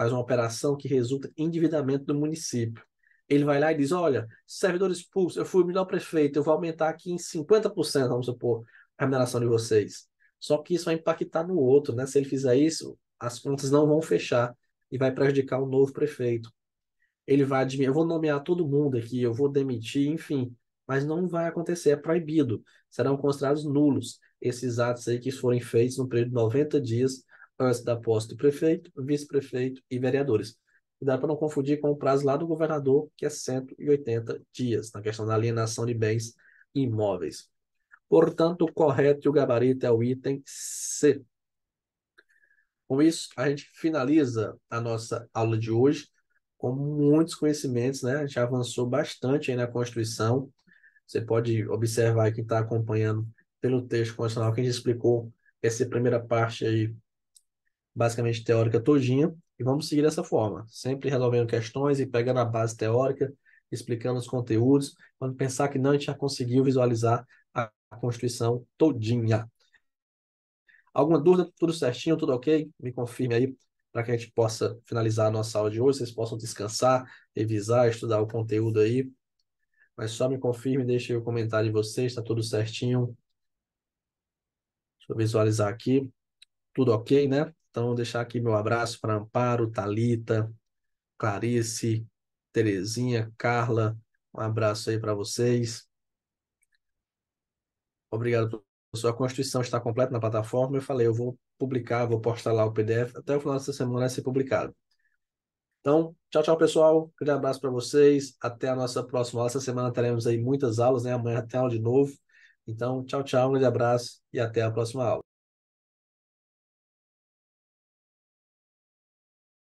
faz uma operação que resulta em endividamento do município. Ele vai lá e diz: olha, servidor expulso, eu fui o melhor prefeito, eu vou aumentar aqui em 50%, vamos supor, a remuneração de vocês. Só que isso vai impactar no outro, né? Se ele fizer isso, as contas não vão fechar e vai prejudicar o novo prefeito. Ele vai admitir, eu vou nomear todo mundo aqui, eu vou demitir, enfim, mas não vai acontecer, é proibido. Serão considerados nulos esses atos aí que forem feitos no período de 90 dias antes da posse do prefeito, vice-prefeito e vereadores. Dá para não confundir com o prazo lá do governador, que é 180 dias, na questão da alienação de bens imóveis. Portanto, o correto e o gabarito é o item C. Com isso, a gente finaliza a nossa aula de hoje com muitos conhecimentos, né? A gente avançou bastante aí na Constituição. Você pode observar quem está acompanhando pelo texto constitucional que a gente explicou essa primeira parte aí, basicamente teórica todinha, e vamos seguir dessa forma, sempre resolvendo questões e pegando a base teórica, explicando os conteúdos, quando pensar que não, a gente já conseguiu visualizar a Constituição todinha. Alguma dúvida? Tudo certinho, tudo ok? Me confirme aí para que a gente possa finalizar a nossa aula de hoje, vocês possam descansar, revisar, estudar o conteúdo aí. Mas só me confirme, deixe aí o comentário de vocês, está tudo certinho. Deixa eu visualizar aqui. Tudo ok, né? Então, vou deixar aqui meu abraço para Amparo, Thalita, Clarice, Terezinha, Carla. Um abraço aí para vocês. Obrigado. Sua Constituição está completa na plataforma. Eu falei, eu vou publicar, vou postar lá o PDF. Até o final dessa semana vai ser publicado. Então, tchau, tchau, pessoal. Grande abraço para vocês. Até a nossa próxima aula. Essa semana teremos aí muitas aulas, né? Amanhã tem aula de novo. Então, tchau, tchau, um grande abraço e até a próxima aula.